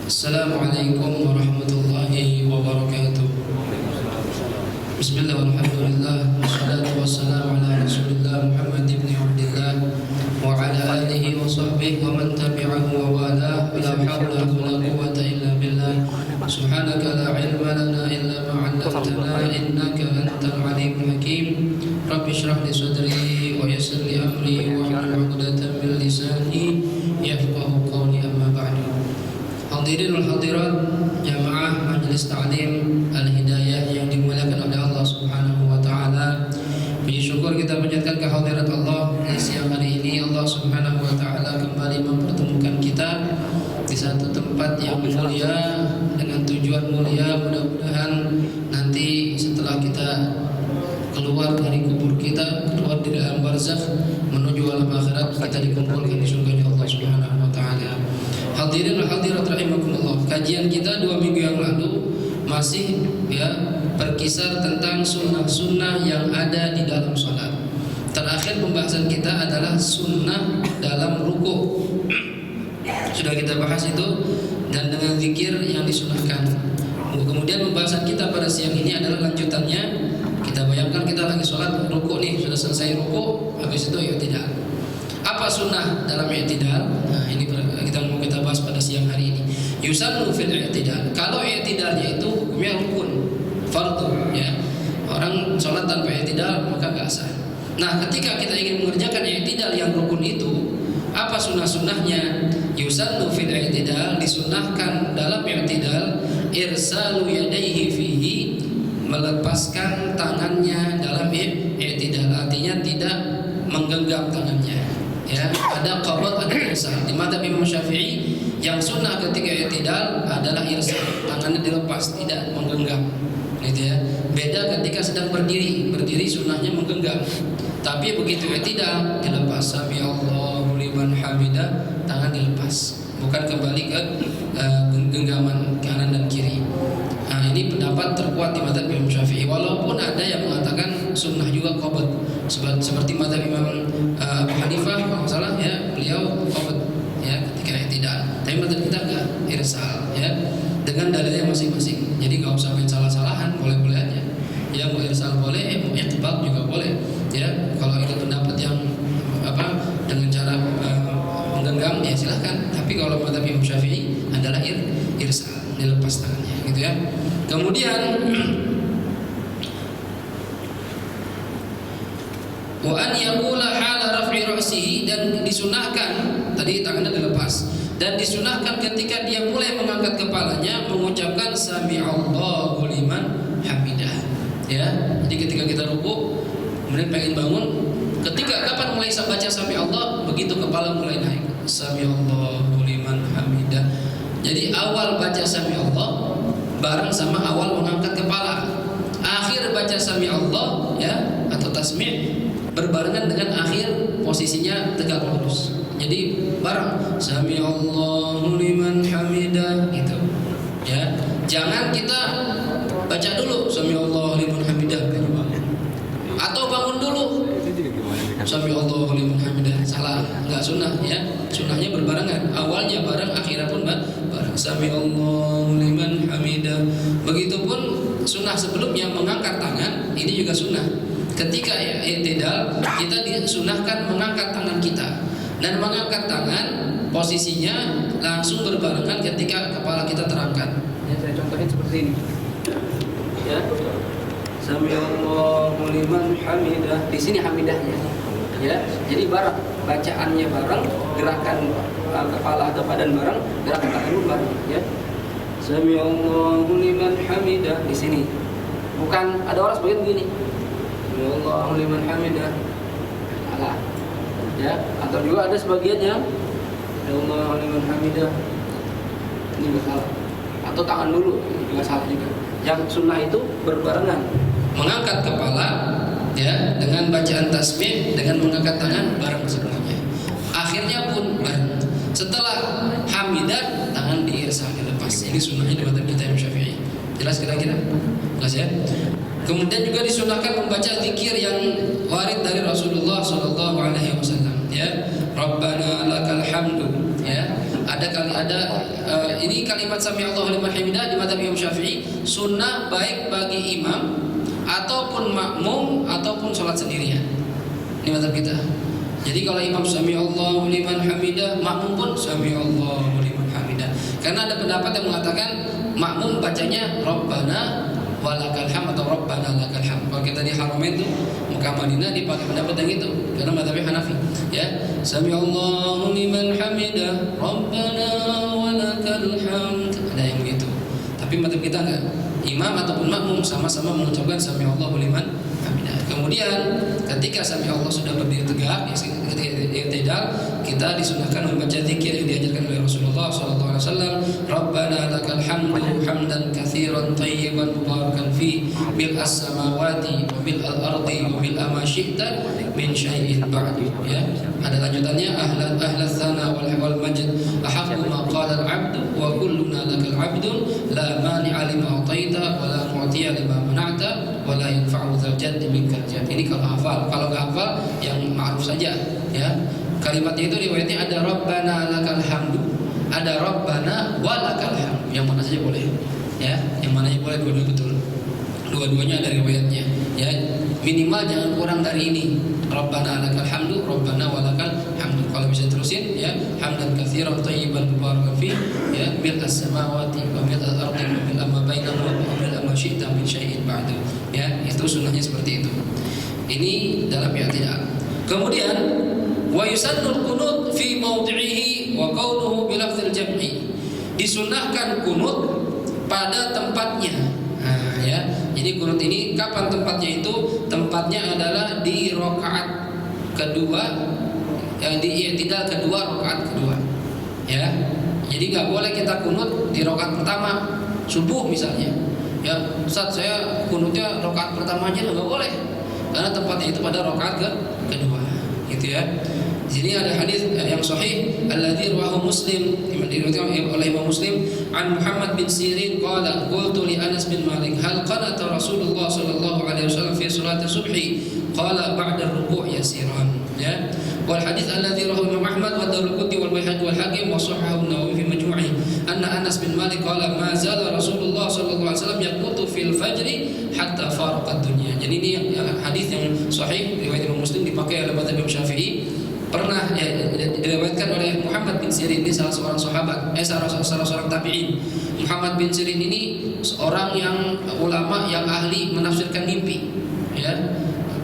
Assalamualaikum warahmatullahi wabarakatuh. Bismillah walhamdulillah wassalatu wassalamu ala rasulillah Muhammad ibn Abdillah wa ala alihi wa sahbihi wa man tabi'ahu wa wala la hawla wa la quwwata illa billah subhanaka la ilma lana illa ma 'allamtana innaka antal alimul hakim. Rabbi shrah li sadri wa yassir li amri wa hlul 'uqdatam min lisani yafqahu qawli, amma ba'du. Hadirin wal hadirat jamaah Majelis Ta'lim Al-Hidayah yang dimuliakan oleh Allah Subhanahu wa taala. Puji syukur kita panjatkan kehadirat Allah di siang hari ini. Allah Subhanahu wa taala kembali mempertemukan kita di satu tempat yang mulia dengan tujuan mulia. Mudah-mudahan nanti setelah kita keluar dari kubur kita, keluar dari alam barzakh menuju alam akhirat, kita dikumpulkan di surga Allah Subhanahu wa taala. Hadirin wa hadirat rahimakumullah. Kajian kita 2 minggu yang lalu masih berkisar tentang sunnah-sunnah yang ada di dalam sholat. Terakhir pembahasan kita adalah sunnah dalam ruku. Sudah kita bahas itu, dan dengan zikir yang disunahkan. Kemudian pembahasan kita pada siang ini adalah lanjutannya. Kita bayangkan kita lagi sholat ruku nih, sudah selesai ruku, habis itu i'tidal. Apa sunnah dalam i'tidal? Nah, ini kita mau kita bahas pada siang hari ini. Yusannu fil i'tidal. Kalau i'tidalnya itu hukumnya rukun, fardhu ya. Orang sholat tanpa i'tidal maka enggak sah. Nah, ketika kita ingin mengerjakan i'tidal yang rukun itu, apa sunnah-sunnahnya? Yusannu fil i'tidal, disunnahkan dalam i'tidal irsalu yadayhi fihi, melepaskan tangannya dalam i'tidal, artinya tidak menggenggam tangannya. Ya, ada qabd, ada irsal. Di madzhab Imam Syafi'i yang sunnah ketika i'tidal adalah irsal, tangannya dilepas, tidak menggenggam. Gitu ya. Beda ketika sedang berdiri. Berdiri sunnahnya menggenggam. Tapi begitu i'tidal dilepas. Sami Allahu liman hamidah, tangan dilepas. Bukan kembali ke genggaman kanan dan kiri. Nah, ini pendapat terkuat di madzhab Imam Syafi'i. Walaupun ada yang mengatakan sunnah juga qabd, seperti madzhab Imam Abu Hanifah kalau salah ya, beliau qabd ya ketika i'tidal. Tapi madzhab kita enggak, irsal ya, dengan dalilnya masing-masing. Jadi enggak usah main salah-salahan, boleh-boleh aja. Ya mau irsal boleh, mau i'tibaq juga boleh. Ya, kalau itu pendapat yang dengan cara menggenggam ya silahkan. Tapi kalau madzhab Imam Syafi'i adalah irsal, dilepas tangannya gitu ya. Kemudian wa an yaqula hala raf'i ra'sihi, dan disunahkan tadi tangannya dilepas, dan disunahkan ketika dia mulai mengangkat kepalanya mengucapkan sami Allahu liman hamidah ya. Jadi ketika kita ruku kemudian pengen bangun, ketika kapan mulai baca sami Allah, begitu kepala mulai naik sami Allahu liman hamidah. Jadi awal baca sami Allah bareng sama awal mengangkat kepala. Akhir baca sami Allah ya atau tasmi' berbarengan dengan akhir posisinya tegak lurus. Jadi bareng sami Allahu liman hamidah gitu. Ya. Jangan kita baca dulu sami Allahu liman hamidah atau bangun dulu sami Allahu liman hamidah. Salah, enggak sunnah ya. Sunnahnya berbarengan. Awalnya bareng, akhirnya pun bareng. Sami Allahu liman hamidah. Begitupun sunnah sebelumnya mengangkat tangan, ini juga sunnah. Ketika i'tidal kita disunahkan mengangkat tangan kita, dan mengangkat tangan posisinya langsung berbarengan ketika kepala kita terangkat. Ya, saya contohin seperti ini. Ya. Sami Allahu liman hamidah. Di sini hamidahnya. Ya. Jadi bareng, bacaannya bareng, gerakan kepala atau badan bareng, gerakan tangan pun bareng, ya. Sami Allahu liman hamidah di sini. Bukan ada orang sebagian begini. Sami Allahu liman hamidah. Salah. Ya, atau juga ada sebagian yang Sami Allahu liman hamidah. Ini juga salah. Atau tangan dulu, juga salah juga. Yang sunnah itu berbarengan. Mengangkat kepala ya dengan bacaan tasbih, dengan mengangkat tangan bareng semuanya. Akhirnya pun bareng. Setelah hamidah tangan diirsal, dilepas. Ini sunnahnya di madzhab kita Imam Syafi'i. Jelas kira-kira? Jelas ya? Kemudian juga disunahkan membaca zikir yang warid dari Rasulullah sallallahu alaihi wasallam ya. Rabbana lakal hamdu ya. Ini kalimat sami Allahu liman hamidah di madzhab Imam Syafi'i sunnah baik bagi imam ataupun makmum ataupun sholat sendirian. Ini madzhab kita. Jadi kalau imam sami Allahu liman hamidah, makmum pun sami Allahu liman hamidah. Karena ada pendapat yang mengatakan makmum bacanya Rabbana walakal hamd atau Rabbana lakal hamd. Kalau kita di Haramain itu Mekah Madinah dipakai pendapat yang itu karena madzhab Hanafi. Ya, sami Allahu liman hamidah, Rabbana walakal hamd. Ada yang begitu. Tapi madzhab kita enggak. Imam ataupun makmum sama-sama mengucapkan sami Allahu liman hamidah. Kemudian ketika sami Allah sudah berdiri tegak, ketika i'tidal, kita disunahkan membaca zikir yang diajarkan oleh Rasulullah sallallahu alaihi wasallam, Rabbana lakal hamdu hamdan katsiran thayyiban mubarakan fi mil'as samawati wa mil'al ardi wa mil'a ma syi'ta min syai'in ba'du. Ya, ada lanjutannya ahlan tsana wal majd ahaqqu ma qala al-'abdu wa kulluna lakal 'abdun la mani'a lima ataita wa la mu'tiya lima mana'ta wa la yanfa'u dzal jaddi minkal jadd. Ini kalau hafal. Kalau enggak hafal yang ma'ruf saja, ya. Kalimatnya itu riwayatnya ada Rabbana lakal hamdu, ada Rabbana walakal hamdu. Yang mana saja boleh, ya. Yang mana saja boleh, dua-duanya betul. Dua-duanya ada riwayatnya, ya. Minimal jangan kurang dari ini. Rabbana lakal hamdu, Rabbana walakal hamdu. Kalau bisa terusin, ya, hamdan katsiran thayyiban mubarakan fi, ya, mil'as samawati wa mil'al ardi wa mil'a ma bainahuma wa mil'a ma syi'ta min syai'in ba'du. Ya, itu sunnahnya seperti itu. Ini dalam i'tidal. Kemudian wa yusannul qunut fi mawdi'ihi wa qawluhu bi lafdzil jam'i. Disunnahkan kunut pada tempatnya. Nah, ya. Jadi kunut ini kapan tempatnya itu? Tempatnya adalah di rakaat kedua, di i'tidal kedua, rakaat kedua. Ya. Jadi enggak boleh kita kunut di rakaat pertama, subuh misalnya. Ya, Ustaz, saya kunutnya rakaat pertama aja enggak boleh. Karena tempatnya itu pada rakaat kedua, gitu ya. Di sini ada hadis yang sahih alladzi rawahu Muslim, diriwayatkan oleh Imam Muslim, an Muhammad bin Sirin qala qultu li Anas bin Malik hal qanata Rasulullah sallallahu alaihi wasallam fi salati subhi qala ba'da ruku' yasiran. Ya. Wal hadis alladzi rawahu Imam Ahmad wa Daruqutni wal Baihaqi wal Hakim wa sahahahu an-Nawawi fi majmu'i anna Anas bin Malik qala ma zala Rasulullah sallallahu alaihi wasallam yaqutu fil fajri hatta faraqa dunya. Jadi ini hadis yang sahih riwayat Imam Muslim dipakai oleh Imam Syafi'i. Pernah diriwayatkan oleh Muhammad bin Sirin, ini salah seorang sahabat, salah seorang tabi'in. Muhammad bin Sirin ini seorang yang ulama yang ahli menafsirkan mimpi, ya.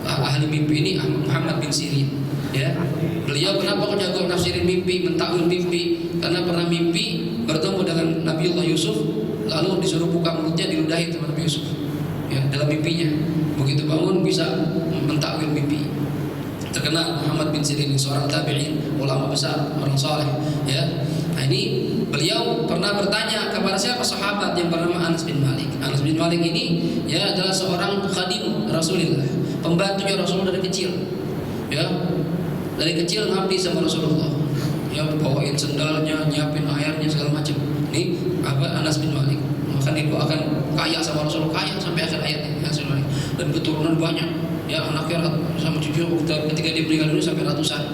Ahli mimpi ini Muhammad bin Sirin, ya. Beliau kenapa kok jago menafsirin mimpi, mentakwil mimpi? Karena pernah mimpi bertemu dengan Nabiullah Yusuf, lalu disuruh buka mulutnya, diludahi sama Nabi Yusuf, ya, dalam mimpinya. Begitu bangun bisa mentakwil mimpi. Terkenal Muhammad bin Sirin, seorang tabi'in, ulama besar, orang saleh, ya. Nah, ini beliau pernah bertanya kepada siapa sahabat yang bernama Anas bin Malik. Anas bin Malik ini, ya, adalah seorang khadim Rasulullah, pembantunya Rasulullah dari kecil, ya. Dari kecil ngabdi sama Rasulullah, ya, bawain sendalnya, nyiapin airnya, segala macam. Ini apa, Anas bin Malik. Maka didoakan kaya sama Rasulullah, kaya sampai akhir hayatnya, dan keturunan banyak. Ya, anaknya sama cucu ketika dia meninggal dunia sampai ratusan.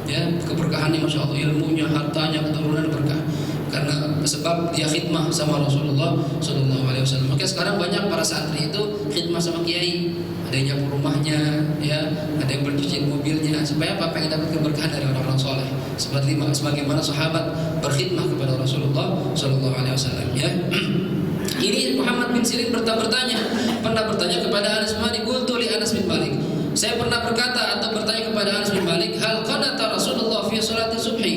Ya, keberkahannya masya Allah, ilmunya, hartanya, keturunan berkah. Karena sebab dia khidmah sama Rasulullah Sallallahu Alaihi Wasallam. Maka sekarang banyak para santri itu khidmah sama kiai. Ada yang nyapu rumahnya, ya, ada yang bercuci mobilnya. Supaya apa? Pengen dapat keberkahan dari orang-orang soleh. Sebagaimana sahabat berkhidmah kepada Rasulullah Sallallahu Alaihi Wasallam. Ya. Ini Muhammad bin Sirin pernah bertanya kepada Anas bin Malik, qultu li Anas bin Malik. Saya pernah berkata atau bertanya kepada Anas bin Malik, hal qanata Rasulullah fi salati subhi?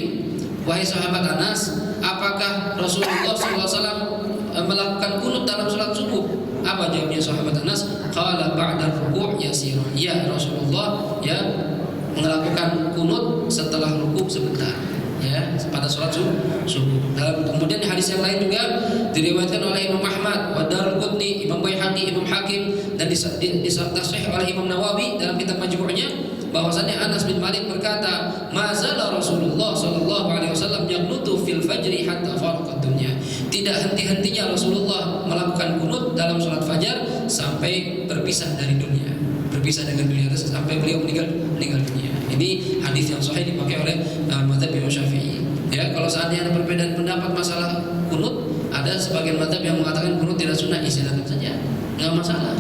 Wahai sahabat Anas, apakah Rasulullah SAW melakukan kunut dalam salat subuh? Apa jawabnya sahabat Anas? Qala ba'da ruku' yasiran. Ya, Rasulullah, ya, melakukan kunut setelah rukuk sebentar, ya, pada salat subuh. Kemudian di hadis yang lain juga diriwayatkan oleh Imam Ahmad, wa Daruqutni, Imam Baihaqi, Imam Hakim, dan disahih oleh Imam Nawawi dalam kitab Majmu'nya, bahwasannya Anas bin Malik berkata, mazala Rasulullah sallallahu alaihi wasallam yaqnutu fil fajri hatta faraqad dunya. Tidak henti-hentinya Rasulullah melakukan kunut dalam salat fajar sampai berpisah dari dunia, berpisah dengan dunia, sampai beliau meninggal dunia. Ini hadis yang sahih dipakai oleh mazhab Imam Syafi'i. Ya, kalau seandainya ada perbedaan pendapat masalah kunut, ada sebagian mazhab yang mengatakan kunut tidak sunnah, silakan saja, nggak masalah.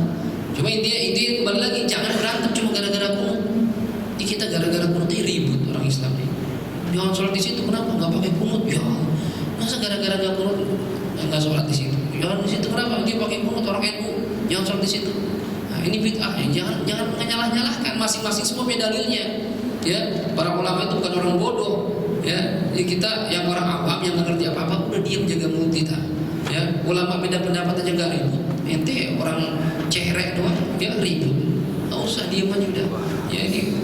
Cuma intinya kembali lagi, jangan berantem cuma gara-gara kunut. Ini kita gara-gara kunut ini ribut orang Islam ini. Jangan sholat di situ, kenapa nggak pakai kunut? Ya, masa gara-gara nggak kunut nggak sholat di situ? Jangan di situ, kenapa dia pakai kunut orang NU? Jangan sholat di situ. Nah, ini bid'ah ya. Jangan menyalah-nyalahkan, masing-masing semua punya dalilnya. Ya, para ulama itu bukan orang bodoh. Ya, jadi kita yang orang awam yang nggak ngerti apa-apa udah diam, jaga mulut kita. Ya, ulama beda pendapat aja nggak ribut. Ente orang cerek doang dia ribut, nggak usah diam aja udah. Ya, ini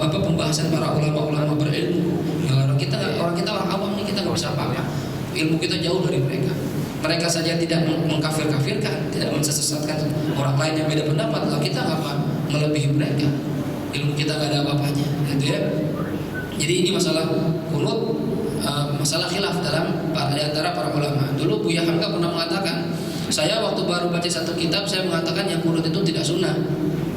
apa pembahasan para ulama-ulama berilmu. Ya, orang awam nih, kita nggak bisa apa-apa. Ilmu kita jauh dari mereka. Mereka saja tidak mengkafir-kafirkan, tidak mensesatkan orang lain yang beda pendapat. Lah kita ngapa melebihi mereka? Ilmu kita nggak ada apa-apanya, gitu ya. Jadi ini masalah kunut, masalah khilaf di antara para ulama. Dulu Buya Hamka pernah mengatakan, saya waktu baru baca satu kitab, saya mengatakan yang kunut itu tidak sunnah.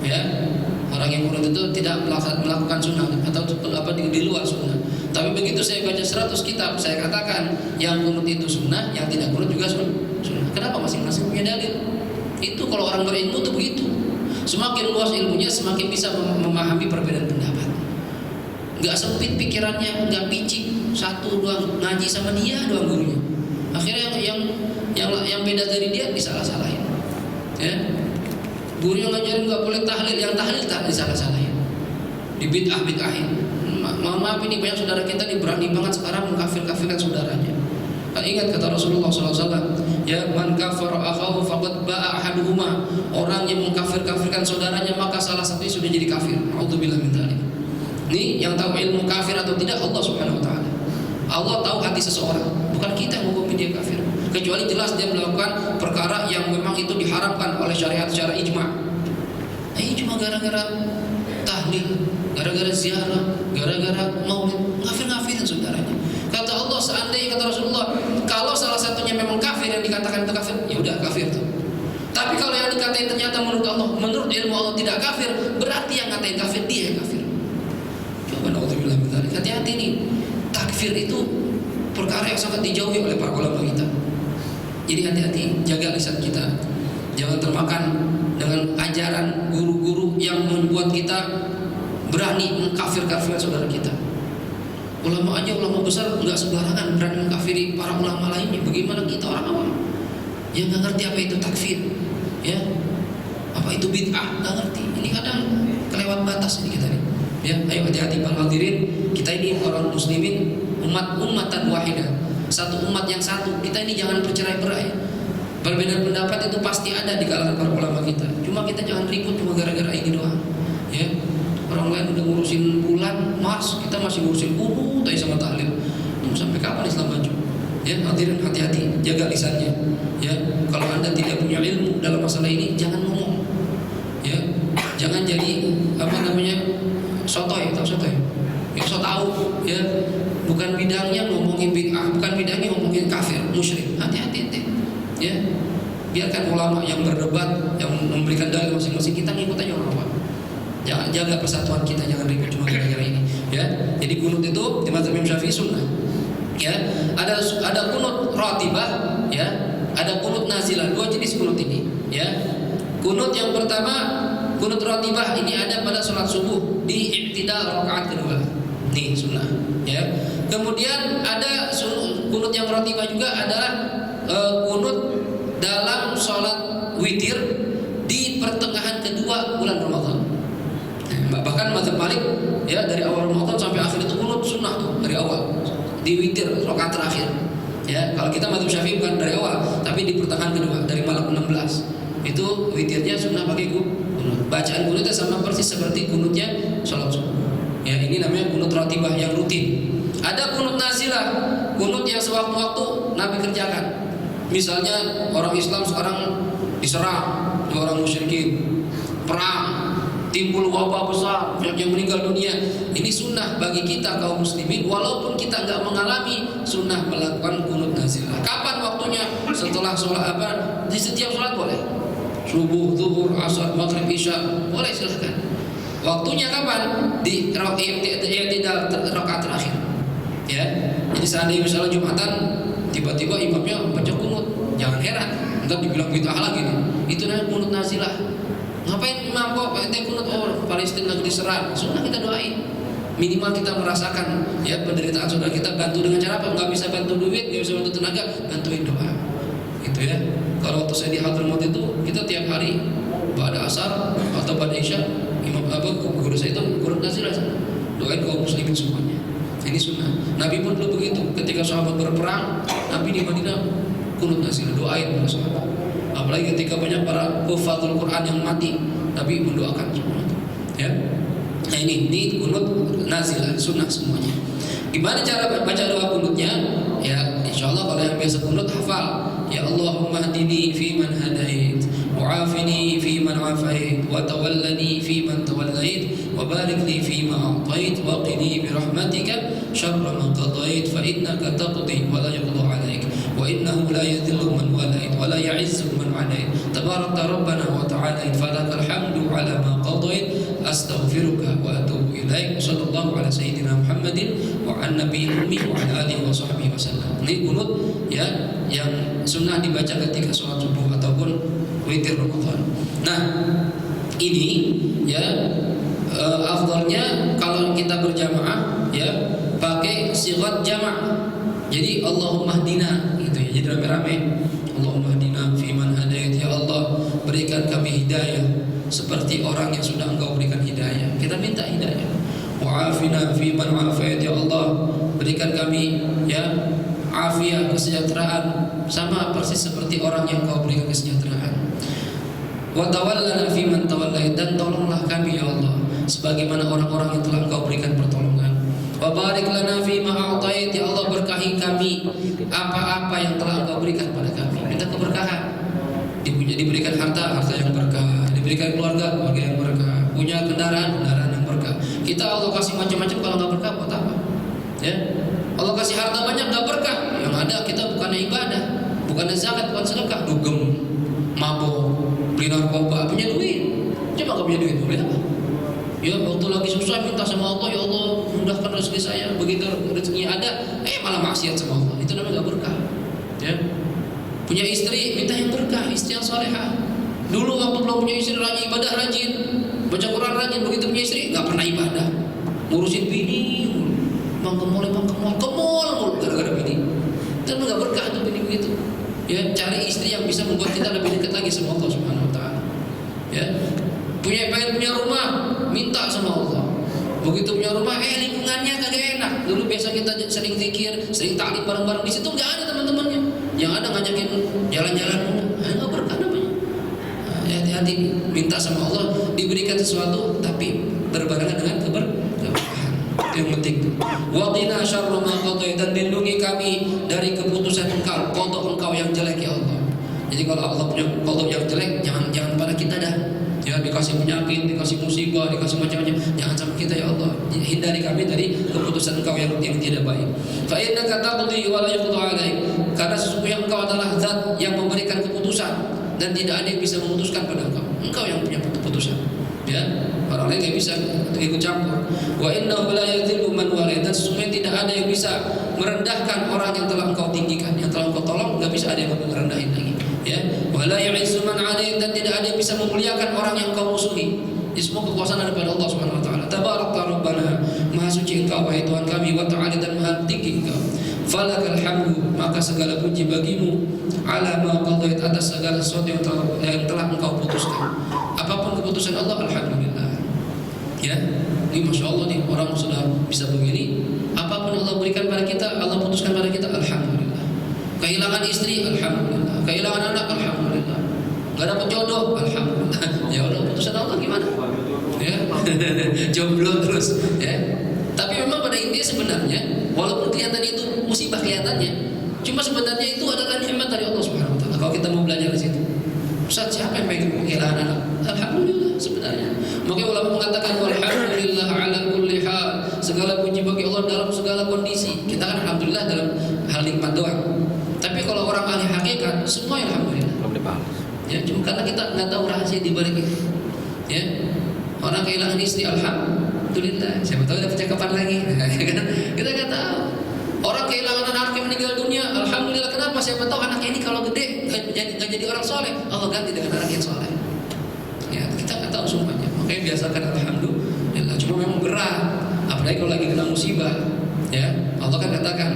Ya, orang yang kunut itu tidak melakukan sunnah atau di luar sunnah. Tapi begitu saya baca 100 kitab, saya katakan yang kunut itu sunnah, yang tidak kunut juga sunnah. Kenapa? Masing-masing punya dalil. Itu kalau orang berilmu itu begitu. Semakin luas ilmunya, semakin bisa memahami perbedaan pendapat. Nggak sempit pikirannya, nggak picik, satu doang ngaji sama dia doang gurunya. Akhirnya yang beda dari dia disalah-salahin. Ya, guru yang ngajarin nggak boleh tahlil, yang tahlil tak disalah-salahin, dibid'ah-bid'ahin. Mohon maaf, ini banyak saudara kita ini berani banget sekarang mengkafir-kafirkan saudaranya. Ingat kata Rasulullah SAW, ya, man kafara akhahu faqad ba'a ahaduhuma. Orang yang mengkafir-kafirkan saudaranya maka salah satunya sudah jadi kafir. A'udzubillah min dzalik. Ini yang tahu ilmu kafir atau tidak Allah Subhanahu wa taala. Allah tahu hati seseorang, bukan kita yang menghukumi dia kafir. Kecuali jelas dia melakukan perkara yang memang itu diharamkan oleh syariat secara ijma'. Ini cuma gara-gara tahlil, gara-gara ziarah, gara-gara maulid, ngafir-ngafirin saudaranya. Kata Allah, seandainya kata Rasulullah, kalau salah satunya memang kafir yang dikatakan itu kafir, ya udah kafir tuh. Tapi kalau yang dikatain ternyata menurut Allah, menurut ilmu Allah tidak kafir, berarti yang ngatain kafir dia yang kafir. Hati-hati nih, takfir itu perkara yang sangat dijauhi oleh para ulama kita. Jadi hati-hati, jaga lisan kita, jangan termakan dengan ajaran guru-guru yang membuat kita berani mengkafir-kafirkan saudara kita. Ulama aja, ulama besar nggak sembarangan berani mengkafiri para ulama lainnya. Bagaimana kita orang awam yang nggak ngerti apa itu takfir, ya, apa itu bid'ah, nggak ngerti. Ini kadang kelewat batas ini kita nih. Ya, ayo hati-hati para hadirin. Kita ini orang muslimin, ummatan wahidah, satu umat yang satu. Kita ini jangan bercerai-berai. Perbedaan pendapat itu pasti ada di kalangan para ulama kita. Cuma kita jangan ribut cuma gara-gara ini doang. Ya, orang lain udah ngurusin bulan Mars, kita masih ngurusin kunut sama tahlil. Sampai kapan Islam maju? Ya, hadirin hati-hati, jaga lisannya. Ya, kalau Anda tidak punya ilmu dalam masalah ini, jangan ngomong. Ya, jangan jadi sotoy, atau sotoy. Ya, so tahu, ya, bukan bidangnya ngomongin bid'ah, bukan bidangnya ngomongin kafir, musyrik. Hati-hati, ya. Biarkan ulama yang berdebat, yang memberikan dalil masing-masing, kita ngikut aja orang. Jangan jaga persatuan kita, jangan ribut cuma gara-gara ini. Ya, jadi kunut itu di mazhab Imam Syafi'i sunnah. Ya, ada kunut ratibah, ya, ada kunut nazilah. Dua jenis kunut ini. Ya, kunut yang pertama, kunut ratibah ini ada pada sholat subuh di i'tidal rakaat kedua. Nih sunnah. Ya. Kemudian ada kunut yang ratibah juga adalah kunut dalam sholat witir di pertengahan kedua bulan Ramadan. Bahkan mazhab Malik, ya, dari awal Ramadan sampai akhir itu kunut sunnah tuh dari awal di witir rakaat terakhir. Ya, kalau kita mazhab Syafi'i bukan dari awal, tapi di pertengahan kedua dari malam 16 itu witirnya sunnah pakai kunut. Bacaan kunutnya sama persis seperti kunutnya sholat subuh. Ya, ini namanya kunut ratibah yang rutin. Ada kunut nazilah, kunut yang sewaktu-waktu Nabi kerjakan. Misalnya orang Islam sekarang diserang orang musyrikin, perang, timbul wabah besar, banyak yang meninggal dunia. Ini sunnah bagi kita kaum muslimin, walaupun kita nggak mengalami sunnah melakukan kunut nazilah. Kapan waktunya? Setelah sholat apa? Di setiap sholat boleh. Subuh, zuhur, asar, maghrib, isya, boleh, silahkan. Waktunya kapan? Di rakaat terakhir. Ya, Jadi seandainya misalnya Jumatan tiba-tiba imamnya baca kunut, jangan heran, entar dibilang bid'ah lagi nih. Itu namanya kunut nazilah. Ngapain imam kok ente kunut, Palestina lagi diserang? Sunnah kita doain. Minimal kita merasakan ya penderitaan saudara kita, bantu dengan cara apa? Nggak bisa bantu duit, nggak bisa bantu tenaga, bantuin doa. Itu ya. Kalau waktu saya di Hadramaut itu kita tiap hari pada asar atau pada isya, imam guru saya itu kunut nazilah, doain kaum muslimin semuanya. Ini sunnah. Nabi pun dulu begitu. Ketika sahabat berperang, Nabi di Madinah kunut nazilah, doain para sahabat. Apalagi ketika banyak para hufadzul Quran yang mati, Nabi mendoakan semua. Ya. Nah ini kunut nazilah, sunnah semuanya. Gimana cara baca doa kunutnya? Ya, insyaallah kalau yang biasa kunut hafal. Ya Allahumma hdini fi man hadait, wa'afini fi man afait, wa tawallani fi man tawallait, wa barik li fi ma a'tait, wa qini bi rahmatika syarra ma qadait, fa innaka taqdi wa la yuqda 'alaik, wa innahu la yadhillu man walait, wa la ya'izzu man 'alait. Tabarakta rabbana wa ta'ala, falakal hamdu 'ala ma qadait, astaghfiruka wa atubu ilaik. Sallallahu ala sayyidina Muhammadin wa an nabiyil ummi wa ala alihi wa sahbihi wasallam. Ini kunut ya yang sunnah dibaca ketika sholat subuh ataupun witir Ramadan. Nah, ini ya afdalnya kalau kita berjamaah ya pakai sighat jama'. Jadi Allahumma hdina gitu ya. Jadi rame-rame. Allahumma hdina fi man hadait, ya Allah berikan kami hidayah seperti orang yang sudah Engkau berikan hidayah. Kita minta hidayah. Wa'afina fi man afait, ya Allah berikan kami ya afiah, kesejahteraan sama persis seperti orang yang Kau berikan kesejahteraan. Wa tawallana fi man tawallait, dan tolonglah kami ya Allah sebagaimana orang-orang yang telah Engkau berikan pertolongan. Wa barik lana fi ma a'tait, ya Allah berkahi kami apa-apa yang telah Engkau berikan pada kami. Minta keberkahan. Diberikan harta yang berkah, diberikan keluarga yang berkah, punya kendaraan yang berkah. Kita Allah kasih macam-macam, kalau nggak berkah buat apa? Ya. Allah kasih harta banyak nggak berkah, yang ada kita bukannya ibadah, bukannya zakat, bukan sedekah, dugem, mabok, beli narkoba, punya duit, cuma nggak punya duit, boleh apa? Ya waktu lagi susah minta sama Allah, ya Allah mudahkan rezeki saya, begitu rezekinya ada, malah maksiat sama Allah, itu namanya nggak berkah. Ya. Punya istri, minta yang berkah, istri yang salehah. Dulu waktu belum punya istri rajin, ibadah rajin, baca Quran rajin, begitu punya istri nggak pernah ibadah, ngurusin bini. Bang kemol gara-gara bini. Itu nggak berkah tuh bini begitu. Ya, cari istri yang bisa membuat kita lebih dekat lagi sama Allah Subhanahu wa taala. Ya. Pengen punya rumah, minta sama Allah. Begitu punya rumah, lingkungannya kagak enak. Dulu biasa kita sering zikir, sering taklim bareng-bareng, di situ nggak ada teman-temannya. Yang ada ngajakin jalan-jalan, nggak berkah namanya. Hati-hati, minta sama Allah diberikan sesuatu tapi berbarengan dengan keberkahan. Yang penting. Wa qina syarra ma qadait, dan lindungi kami dari keputusan Engkau, qada Engkau yang jelek ya Allah. Jadi kalau Allah punya qada yang jelek, jangan pada kita dah. Ya, dikasih penyakit, dikasih musibah, dikasih macam-macam, jangan sama kita ya Allah. Hindari kami dari keputusan Engkau yang tidak baik. Fa innaka taqdi wa la yuqda 'alaik, karena sesungguhnya Engkau adalah zat yang memberikan keputusan dan tidak ada yang bisa memutuskan pada Engkau. Engkau yang punya keputusan. Ya, orang lain tidak bisa ikut campur. Wa innahu la yadhillu man walait, dan sesungguhnya tidak ada yang bisa merendahkan orang yang telah Engkau tinggikan, yang telah Engkau tolong, enggak bisa ada yang merendahin lagi. Ya, wa la ya'izzu man 'alait, dan tidak ada yang bisa memuliakan orang yang Engkau musuhi. Ini semua kekuasaan ada pada Allah Subhanahu wa taala. Tabarakta rabbana, maha suci Engkau wahai Tuhan kami, wa ta'ala, dan maha tinggi Engkau. Falakal hamdu, maka segala puji bagimu, ala ma qadait, atas segala sesuatu yang telah Engkau putuskan. Apapun keputusan Allah, alhamdulillah. Ya, ini masya Allah nih, orang sudah bisa begini. Apapun Allah berikan pada kita, Allah putuskan pada kita, alhamdulillah. Kehilangan istri, alhamdulillah. Kehilangan anak, alhamdulillah. Gak dapat jodoh, alhamdulillah. Ya Allah, putusan Allah gimana? Ya, jomblo terus. Ya, tapi memang pada intinya sebenarnya, walaupun kelihatan itu musibah kelihatannya, cuma sebenarnya itu adalah nikmat dari Allah Subhanahu wa taala. Kalau kita mau belajar di situ. Ustaz, siapa yang pengen kehilangan anak? Alhamdulillah sebenarnya. Makanya ulama mengatakan walhamdulillah ala kulli hal. Segala puji bagi Allah dalam segala kondisi. Kita kan alhamdulillah dalam hal nikmat doang. Tapi kalau orang ahli hakikat, semua alhamdulillah. Ya, cuma karena kita nggak tahu rahasia di balik itu. Ya. Orang kehilangan istri, alhamdulillah. Siapa tahu ada percakapan lagi. Kita nggak tahu. Orang kehilangan anaknya meninggal dunia, alhamdulillah. Kenapa? Siapa tahu anaknya ini kalau gede nggak jadi orang soleh, Allah ganti dengan anak yang soleh. Ya, kita nggak tahu semuanya. Makanya biasakan alhamdulillah. Cuma memang berat, apalagi kalau lagi kena musibah. Ya, Allah kan katakan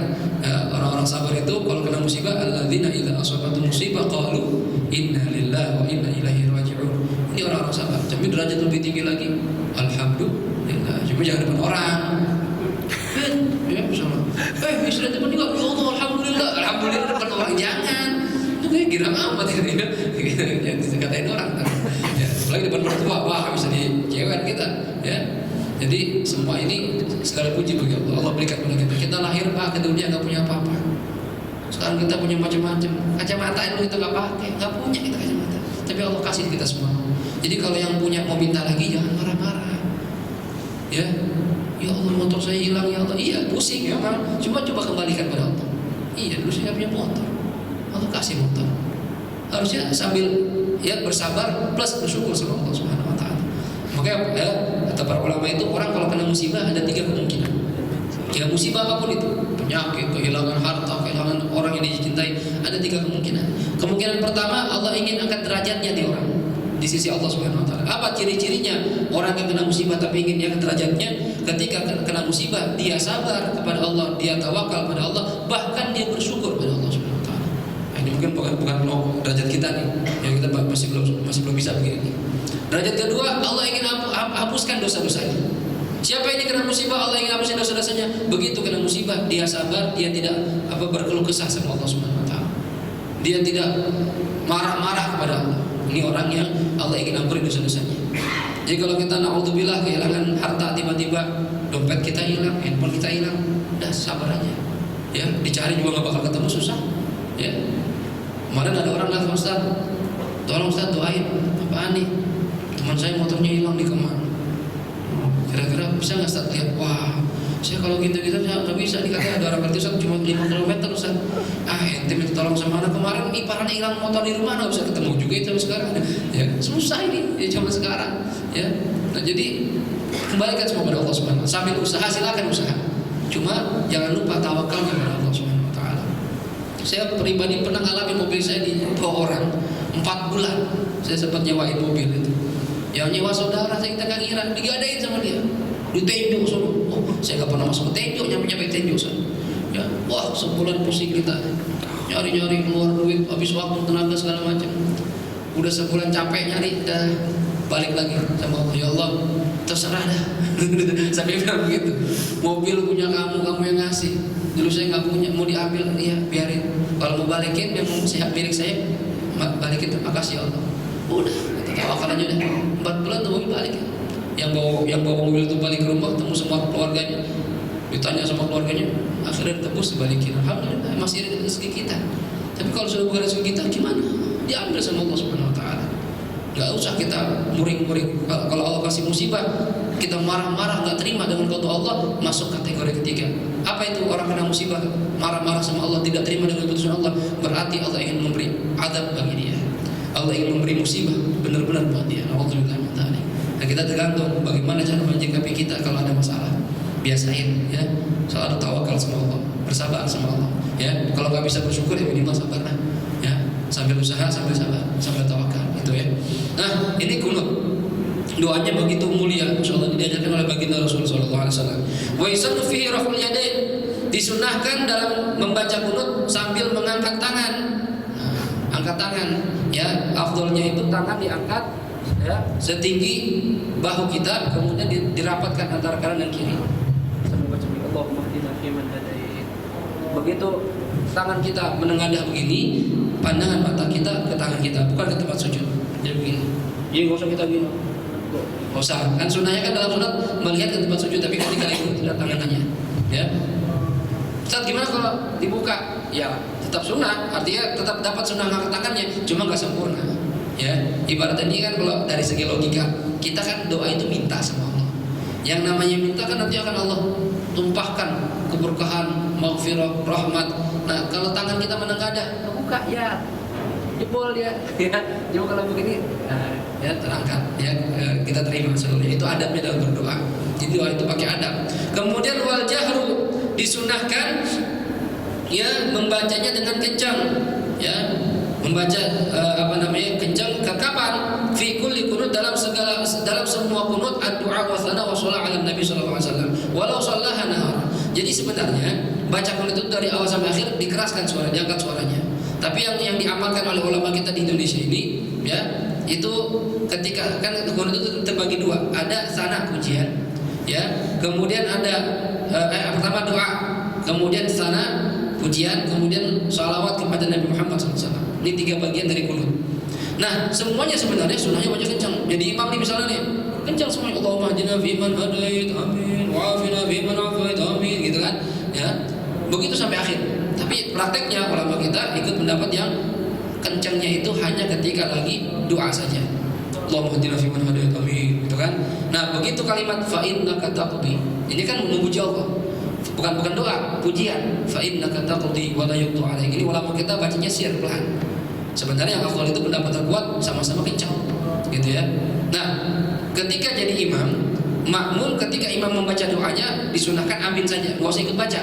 orang-orang sabar itu kalau kena musibah, alladzina idza asabatum musibah qalu inna lillahi wa inna ilaihi raji'un. Ini orang-orang sabar. Tapi derajat lebih tinggi lagi, alhamdulillah. Cuma jangan depan orang. Ya, sama. Istri itu meninggal, ya Allah, alhamdulillah. Alhamdulillah depan orang, jangan. Itu kayak girang amat ya. Yang dikatain orang. Ya, apalagi depan mertua, wah bisa dicewek kita. Ya. Jadi semua ini segala puji bagi Allah. Allah berikan kepada kita. Kita lahir ke dunia nggak punya apa-apa. Sekarang kita punya macam-macam. Kacamata itu kita nggak pakai, nggak punya kita kacamata. Tapi Allah kasih kita semua. Jadi kalau yang punya mau minta lagi, jangan marah-marah. Ya, ya Allah, motor saya hilang ya Allah. Iya, pusing ya memang. Coba kembalikan pada Allah. Iya, dulu saya nggak punya motor. Allah kasih motor. Harusnya sambil ya bersabar plus bersyukur sama Allah Subhanahu Wa Taala. Makanya kata para ulama itu, orang kalau kena musibah ada 3 kemungkinan. Ya musibah apapun itu, penyakit, kehilangan harta, kehilangan orang yang dicintai, ada 3 kemungkinan. Kemungkinan pertama, Allah ingin angkat derajatnya di orang di sisi Allah Subhanahu Wa Taala. Apa ciri-cirinya orang yang kena musibah tapi ingin diangkat derajatnya? Ketika kena musibah, dia sabar kepada Allah, dia tawakal pada Allah, bahkan dia bersyukur pada Allah Subhanahu Wa Taala. Nah, ini mungkin bukan derajat kita nih, yang kita masih belum bisa begini. Derajat kedua, Allah ingin hapuskan dosa-dosanya. Siapa ini kena musibah, Allah ingin hapuskan dosa-dosanya. Begitu kena musibah, dia sabar, dia tidak berkeluh kesah sama Allah Subhanahu Wa Taala. Dia tidak marah-marah kepada Allah. Ini orang yang Allah ingin ampuni dosa-dosanya. Jadi kalau kita naudzubillah kehilangan harta, tiba-tiba dompet kita hilang, handphone kita hilang, udah sabar aja. Ya, dicari juga nggak bakal ketemu, susah. Ya. Kemarin ada orang datang, Ustaz, tolong Ustaz doain. Apaan nih? Teman saya motornya hilang di Kemang. Kira-kira bisa nggak Ustaz lihat? Wah, saya kalau gitu-gitu saya nggak bisa. Dikatakan ada orang ngerti Ustaz cuma 5 km Ustaz. Ente minta tolong sama anak kemarin, iparnya hilang motor di rumah, nggak bisa ketemu juga itu sekarang. Ya susah ini, ya cuma sekarang. Ya, nah jadi kembalikan semua kepada Allah Subhanahu. Sambil usaha silakan usaha. Cuma jangan lupa tawakal kepada Allah Subhanahu Wa Taala. Saya pribadi pernah ngalamin mobil saya dibawa orang 4 bulan. Saya sempat nyewain mobil itu. Yang nyewa saudara saya, kita nggak ngira, digadain sama dia, ditenjuk sama. Oh, saya nggak pernah masuk ke tenjuk, nyampe tenjuk sama. Ya, wah sebulan pusing kita, nyari keluar duit, habis waktu, tenaga segala macam. Udah sebulan capek nyari, udah balik lagi sama Allah. Ya Allah, terserah dah. Sampai bilang begitu. Mobil punya kamu yang ngasih. Dulu saya nggak punya, mau diambil, iya biarin. Kalau mau balikin, memang milik saya, balikin. Terima kasih ya Allah. Udah. Tawakal aja deh. 4 bulan tuh mobil balik. Yang bawa mobil itu balik ke rumah, ketemu sama keluarganya, ditanya sama keluarganya, akhirnya ditebus dibalikin. Alhamdulillah masih ada rezeki kita. Tapi kalau sudah bukan rezeki kita, gimana? Diambil sama Allah Subhanahu Wa Taala. Gak usah kita muring-muring. Kalau Allah kasih musibah, kita marah-marah, nggak terima dengan qada Allah, masuk kategori ketiga. Apa itu orang kena musibah, marah-marah sama Allah, tidak terima dengan keputusan Allah? Berarti Allah ingin memberi azab bagi dia. Allah ingin memberi musibah benar-benar buat dia. Alhamdulillah. Nah, kita tergantung bagaimana cara menyikapi kita kalau ada masalah. Biasain ya, selalu tawakal sama Allah, bersabar sama Allah. Ya, kalau nggak bisa bersyukur ya minimal sabarlah. Ya, sambil usaha, sambil sabar, sambil tawakal. Itu ya. Nah, ini kunut. Doanya begitu mulia, insyaallah diajarkan oleh baginda Rasulullah sallallahu alaihi wasallam. Wa yusannu fihi raf'ul yadain. Disunahkan dalam membaca kunut sambil mengangkat tangan. Angkat tangan, ya, afdolnya itu tangan diangkat ya setinggi bahu kita, kemudian dirapatkan antara kanan dan kiri. Sambil baca Allahumma hdina fiman hadait. Begitu tangan kita menengadah begini, pandangan mata kita ke tangan kita, bukan ke tempat sujud. Jadi begini. Jadi nggak usah kita gini. Nggak usah. Kan sunnahnya kan dalam sunat melihat ke tempat sujud, tapi ketika itu tidak tangan hanya. Ya. Ustaz gimana kalau dibuka? Ya tetap sunnah, artinya tetap dapat sunnah angkat tangannya, cuma nggak sempurna. Ya, ibaratnya ini kan kalau dari segi logika, kita kan doa itu minta sama Allah. Yang namanya minta kan nanti akan Allah tumpahkan keberkahan, maghfirah, rahmat. Nah, kalau tangan kita menengadah, buka ya, jebol dia, ya, cuma kalau begini, ya terangkat, ya kita terima seluruhnya. Itu adabnya dalam berdoa. Jadi doa itu pakai adab. Kemudian wal jahru disunahkan ya membacanya dengan kencang, ya membaca kencang. Kapan? Fi kulli kunut, dalam semua kunut, ad-du'a wa thana wa shalah ala Nabi sallallahu alaihi wasallam walau shallaha nahar. Jadi sebenarnya baca kunut itu dari awal sampai akhir dikeraskan suara, diangkat suaranya. Tapi yang diamalkan oleh ulama kita di Indonesia ini, ya, itu ketika kan kunut itu terbagi dua, ada sana pujian, ya, kemudian ada pertama doa, kemudian sana pujian, kemudian salawat kepada Nabi Muhammad SAW. Ini 3 bagian dari kunut. Nah, semuanya sebenarnya sunnahnya baca kencang. Jadi imam nih misalnya nih, kencang semuanya, Allahumma hdina fiman hadait, amin, wa'afina fiman afait, amin, gitu kan? Ya, begitu sampai akhir. Tapi prakteknya ulama kita ikut pendapat yang kencangnya itu hanya ketika lagi doa saja. Allahumma hdina fiman hadait, amin, gitu kan? Nah, begitu kalimat fa innaka taqdi, ini kan memuji Allah. Bukan doa, pujian. Fa innaka taqdi wa la yuqda 'alaik. Ini ulama kita bacanya sir pelan. Sebenarnya yang afdal itu pendapat terkuat sama-sama kencang, gitu ya. Nah, ketika jadi imam, makmum ketika imam membaca doanya disunahkan amin saja, nggak usah ikut baca.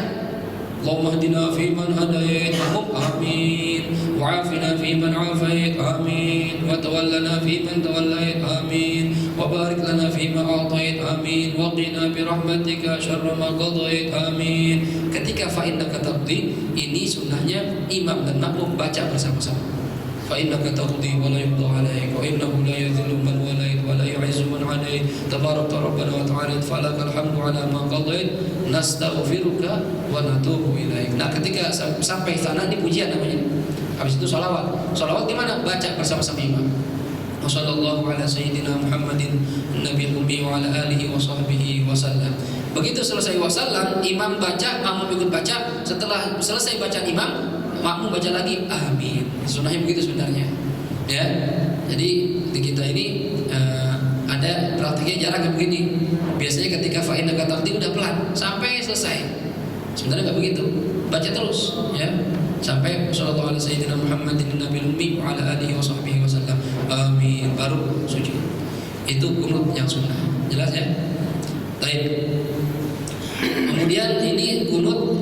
Allahumma hdina fiman hadait, makmum amin, wa'afina fiman afait, amin, wa tawallana fiman tawallait, amin, wa barik lana fima a'tait, amin, wa qina bi rahmatika syarra ma qadait, amin. Ketika fa innaka taqdi, ini sunnahnya imam dan makmum baca bersama-sama. Fa innaka taqdi wa la yuqda 'alaik wa innahu la yadhillu man walait wa la yu'izzu man 'adait tabarakta rabbana wa ta'ala falakal hamdu 'ala ma qadait nastaghfiruka wa natubu ilaik. Nah, ketika sampai sana ini pujian namanya. Habis itu salawat. Salawat di mana? Baca bersama-sama imam. Wassallallahu ala sayyidina Muhammadin nabiyil ummi wa ala alihi wa sahbihi wasallam. Begitu selesai wasallam, imam baca, makmum ikut baca. Setelah selesai baca imam, makmum baca lagi amin. Sunnahnya begitu sebenarnya, ya. Jadi di kita ini ada praktiknya jarang kayak begini. Biasanya ketika fa innaka taqdi udah pelan sampai selesai. Sebenarnya nggak begitu, baca terus, ya, sampai sallallahu alaihi sayyidina Muhammadin nabiyil ummi wa ala alihi wa sahbihi wasallam, amin, baru sujud. Itu kunut yang sunnah, jelas ya. Baik. Kemudian ini kunut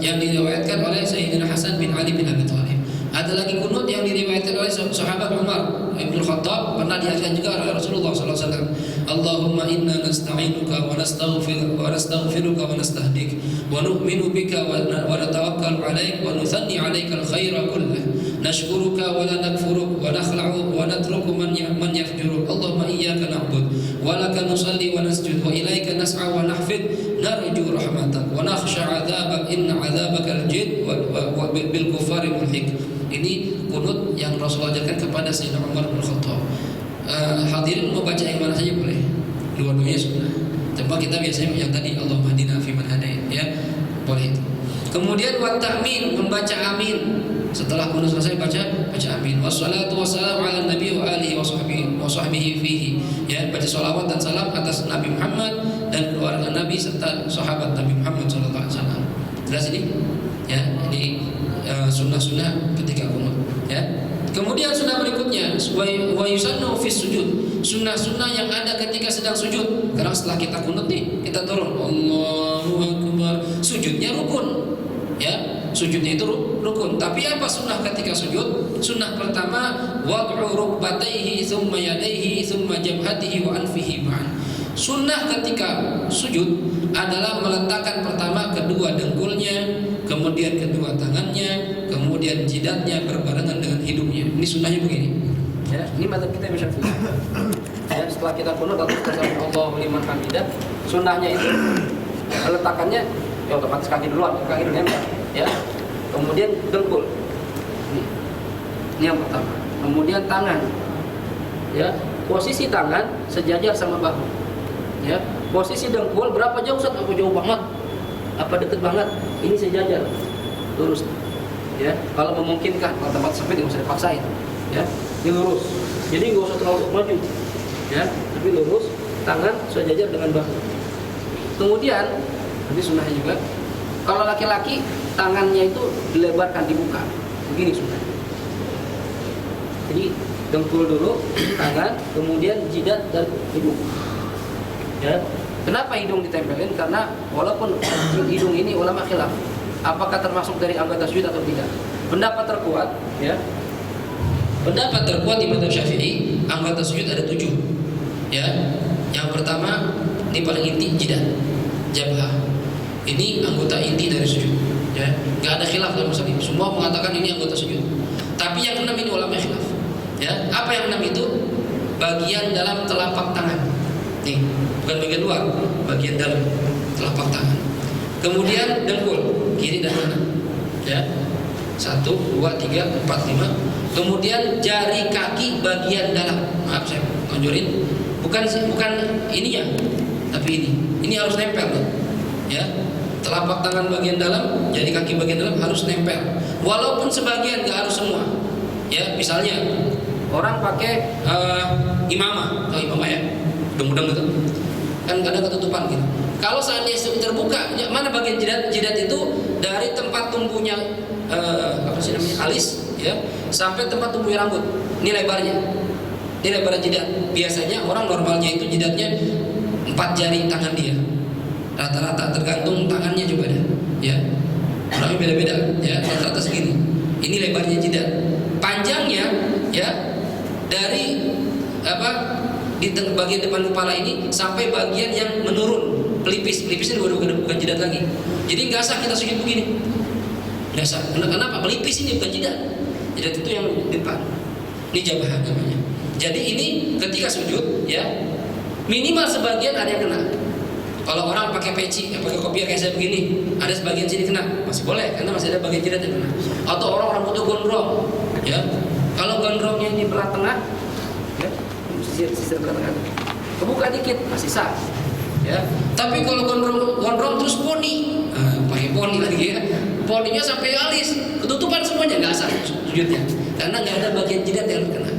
yang diriwayatkan oleh Sayyidina Hasan bin Ali bin Abi Thalib. Ada lagi kunut yang diriwayatkan oleh sahabat Umar bin Khattab, pernah diajarkan juga oleh Rasulullah SAW. Allahumma inna nasta'inuka wa nastaghfiruka wa nastahdik wa nu'minu bika wa natawakkalu 'alaik wa nuthanni 'alaika al-khaira kullah nashkuruka wa la nakfuruk wa nakhla'u wa natruku man yafjuruk. Allahumma iyyaka na'bud wa laka nusalli wa nasjud wa ilaika nas'a wa nahfid narju rahmatak wa nakhsha 'adzabak inna 'adzabaka al-jid wa bil kufari mulhik. Ini kunut yang Rasulullah ajarkan kepada Sayyidina Umar bin Khattab. Hadirin mau baca yang mana saja boleh, dua-duanya sunnah. Cuma kita biasanya yang tadi Allahumma hdina fiman hadait, ya, boleh itu. Kemudian wa ta'min, membaca amin. Setelah kunut selesai baca amin. Wassalatu wassalamu ala nabi wa alihi wa sahbihi fihi. Ya, baca salawat dan salam atas Nabi Muhammad dan keluarga Nabi serta sahabat Nabi Muhammad sallallahu alaihi wasallam. Jelas ini? Ya, ini sunnah-sunnah ketika kunut, ya. Kemudian sunnah berikutnya wa yusannu fi sujud. Sunnah-sunnah yang ada ketika sedang sujud. Karena setelah kita kunut nih, kita turun Allahu akbar. Sujudnya rukun. Ya, sujudnya itu rukun. Tapi apa sunnah ketika sujud? Sunnah pertama wad'u rukbatayhi thumma yadayhi thumma jabhatihi wa anfihi ma'an. Sunnah ketika sujud adalah meletakkan pertama kedua dengkulnya, kemudian kedua tangannya, kemudian jidatnya berbarengan dengan hidungnya. Ini sunnahnya begini. Ya, ini mazhab kita Imam Syafi'i. Ya, setelah kita kunut atau kita Allahu liman hamidah, sunnahnya itu letakkannya ya otomatis kaki duluan, kaki nempel, ya. Kemudian dengkul. Ini yang pertama. Kemudian tangan. Ya, posisi tangan sejajar sama bahu. Ya, posisi dengkul berapa jauh Ustaz? Apa jauh banget? Apa deket banget? Ini sejajar, lurus. Ya, kalau memungkinkan, kalau tempat sempit nggak usah dipaksain. Ya, ini lurus. Jadi nggak usah terlalu maju. Ya, tapi lurus, tangan sejajar dengan bahu. Kemudian, nanti sunnahnya juga, kalau laki-laki tangannya itu dilebarkan, dibuka. Begini sunnahnya. Jadi dengkul dulu, tangan, kemudian jidat dan hidung. Ya, kenapa hidung ditempelin? Karena walaupun hidung ini ulama khilaf. apakah termasuk dari anggota sujud atau tidak? Pendapat terkuat, ya. Pendapat terkuat di mazhab Syafi'i, anggota sujud ada 7. Ya. Yang pertama, ini paling inti, jidat, jabhah. Ini anggota inti dari sujud. Ya, nggak ada khilaf dalam masalah ini. Semua mengatakan ini anggota sujud. Tapi yang 6 ini ulama khilaf. Ya, apa yang 6 itu? Bagian dalam telapak tangan. Nih, bukan bagian luar, bagian dalam telapak tangan. Kemudian dengkul, kiri dan kanan. Ya. 1, 2, 3, 4, 5. Kemudian jari kaki bagian dalam. Maaf saya tonjolin. Bukan ininya, tapi ini. Ini harus nempel, ya. Telapak tangan bagian dalam, jari kaki bagian dalam harus nempel. Walaupun sebagian, nggak harus semua. Ya, misalnya orang pakai imamah, atau imamah ya, mudeng-mudeng gitu. Kan kadang ketutupan gitu. Kalau seandainya terbuka, ya, mana bagian jidat? Jidat itu dari tempat tumbuhnya alis, ya, sampai tempat tumbuhnya rambut. Ini lebarnya. Ini lebar jidat. Biasanya orang normalnya itu jidatnya 4 jari tangan dia. Rata-rata tergantung tangannya juga ada, ya. Orangnya beda-beda, ya. Rata-rata segini. Ini lebarnya jidat. Panjangnya, ya, dari di bagian depan kepala ini sampai bagian yang menurun, pelipis-pelipisnya bukan jidat lagi. Jadi nggak sah kita sujud begini. Nggak sah. Kenapa? Pelipis ini bukan jidat. Jidat itu yang di depan. Ini jabhah namanya. Jadi ini ketika sujud, ya, minimal sebagian ada yang kena. Kalau orang pakai peci, pakai kopiah kayak saya begini, ada sebagian sini kena, masih boleh, karena masih ada bagian jidat yang kena. Atau orang rambutnya gondrong, ya. Kalau gondrongnya ini belah tengah, ya, sisir belah tengah, kebuka dikit, masih sah, ya. Tapi kalau gondrong terus poni, pakai poni lagi, ya, poninya sampai alis, ketutupan semuanya, nggak sah sujudnya, karena nggak ada bagian jidat yang kena.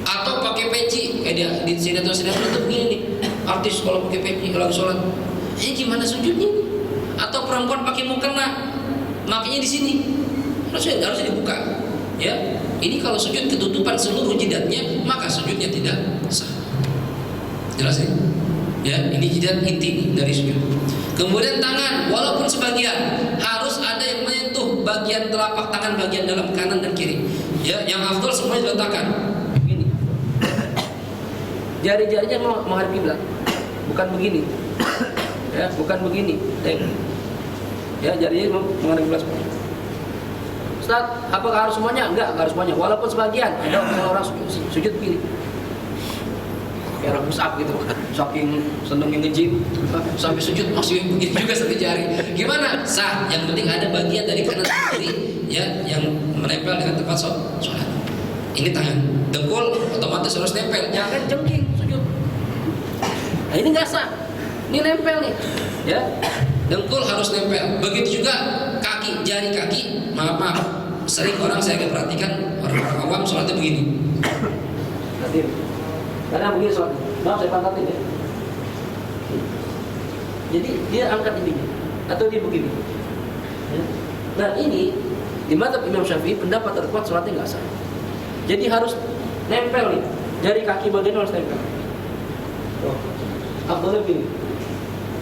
Atau pakai peci, kayak dia di sini atau sini tutup begini nih. Artis kalau pakai peci kalau sholat, gimana sujudnya? Atau perempuan pakai mukena, makanya di sini harusnya dibuka. Ya, ini kalau sujud ketutupan seluruh jidatnya, maka sujudnya tidak sah. Jelas ya? Ya, ini jidat inti dari sujud. Kemudian tangan, walaupun sebagian, harus ada yang menyentuh bagian telapak tangan bagian dalam kanan dan kiri. Ya, yang afdal semuanya diletakkan. Jari-jarinya mau menghadap kiblat, bukan begini, ya, bukan begini, ya, jarinya mau menghadap kiblat. Ustaz, apakah harus semuanya? Enggak harus semuanya. Walaupun sebagian, ada orang sujud begini, kayak orang push up gitu, saking senengnya nge-gym, sampai sujud masih begini juga satu jari. Gimana? Sah. Yang penting ada bagian dari kanan dan kiri, ya, yang menempel dengan tempat sholat. Ini tangan, dengkul otomatis harus nempel, jangan jengking sujud. Nah, ini nggak sah, ini nempel nih, ya. Dengkul harus nempel. Begitu juga kaki, jari kaki. Maaf, sering orang saya perhatikan orang awam sholatnya begini. Nanti, karena begini sholat. Maaf saya pantatin ya. Jadi dia angkat ininya, atau dia begini. Ya. Nah ini di mazhab Imam Syafi'i pendapat terkuat sholatnya nggak sah. Jadi harus nempel nih, jari kaki bagian harus nempel. Abdullah begini.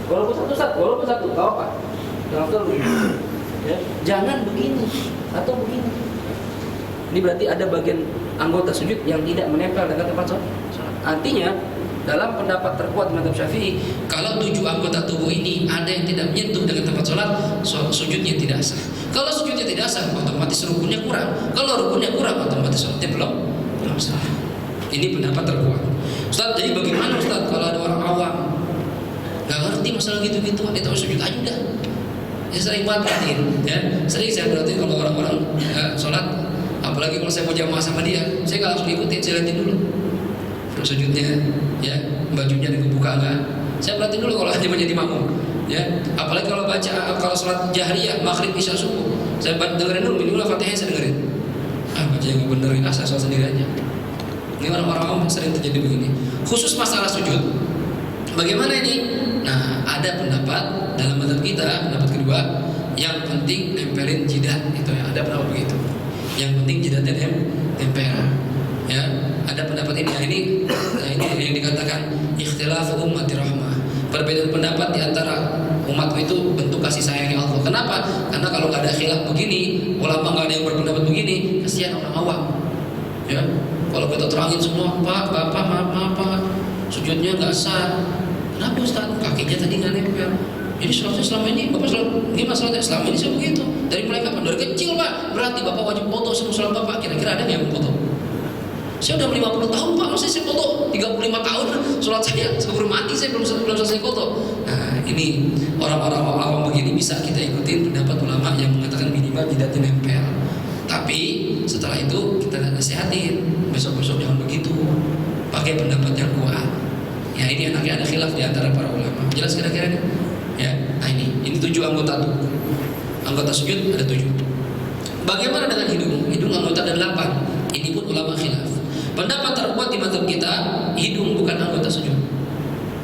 Walaupun satu, gak apa. Jangan begini. Ya, jangan begini atau begini. Ini berarti ada bagian anggota sujud yang tidak menempel dengan tempat sholat. Artinya dalam pendapat terkuat mazhab Syafi'i, kalau 7 anggota tubuh ini ada yang tidak menyentuh dengan tempat sholat, sujudnya tidak sah. Kalau sujudnya tidak sah, otomatis rukunnya kurang. Kalau rukunnya kurang, otomatis sholatnya belum sah. Ini pendapat terkuat. Ustaz, jadi bagaimana Ustaz kalau ada orang awam nggak ngerti masalah gitu-gitu, dia tahu sujud aja udah. Ya sering banget perhatiin, ya. Sering saya perhatiin kalau orang-orang sholat, apalagi kalau saya mau jamaah sama dia, saya nggak langsung ikutin, saya liatin dulu sujudnya, ya, bajunya dibuka nggak. Saya perhatiin dulu kalau hanya menjadi makmum, ya. Apalagi kalau sholat jahriyah, maghrib, isya, subuh, saya dengerin dulu, minimal Fatihah saya dengerin. Baca yang benerin, asal sholat sendiri aja. Ini orang-orang awam sering terjadi begini. Khusus masalah sujud, bagaimana ini? Nah, ada pendapat dalam mazhab kita, pendapat kedua, yang penting nempelin jidat, itu ya, ada pendapat begitu. Yang penting jidatnya nempel. Ya, ada pendapat ini. Nah, ini yang dikatakan ikhtilaf ummati rahmah. Perbedaan pendapat di antara umatku itu bentuk kasih sayangnya Allah. Kenapa? Karena kalau nggak ada khilaf begini, ulama nggak ada yang berpendapat begini, kasihan orang awam. Ya, kalau kita terangin semua, Pak, Bapak, maaf Pak, sujudnya nggak sah. Kenapa Ustaz? Kakinya tadi nggak nempel. Jadi sholatnya selama ini, Bapak gimana sholatnya? Selama ini saya begitu. Dari mulai kapan? Dari kecil Pak. Berarti Bapak wajib foto semua sholat Bapak. Kira-kira ada nggak yang foto? Saya udah 50 tahun Pak, masih saya foto 35 tahun sholat saya sebelum mati saya belum selesai foto. Nah ini orang-orang awam begini bisa kita ikutin pendapat ulama yang mengatakan minimal tidak nempel. Tapi setelah itu kita nasihatin besok-besok jangan begitu, pakai pendapat yang kuat. Ya ini anaknya ada khilaf di antara para ulama. Jelas kira-kira ini? Ya, nah ini 7 anggota tuh. Anggota sujud ada 7. Bagaimana dengan hidung? Hidung anggota ada 8. Ini pun ulama khilaf. Pendapat terkuat di mazhab kita, hidung bukan anggota sujud.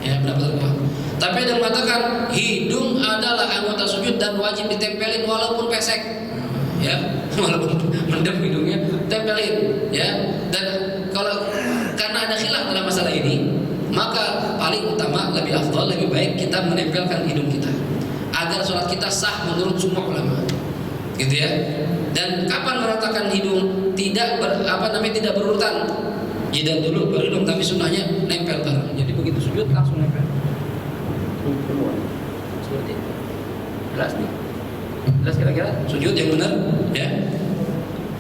Ya, pendapat terkuat. Tapi ada yang mengatakan hidung adalah anggota sujud dan wajib ditempelin walaupun pesek. Ya, walaupun mendem hidungnya, tempelin. Ya, dan kalau karena ada khilaf dalam masalah ini, maka paling utama, lebih afdal, lebih baik kita menempelkan hidung kita agar sholat kita sah menurut semua ulama. Gitu ya. Dan kapan meratakan hidung tidak tidak berurutan, jidat dulu baru hidung, tapi sunnahnya nempel bareng. Jadi begitu sujud langsung nempel. Seperti itu. Jelas nih. Jelas kira-kira sujud yang benar, ya.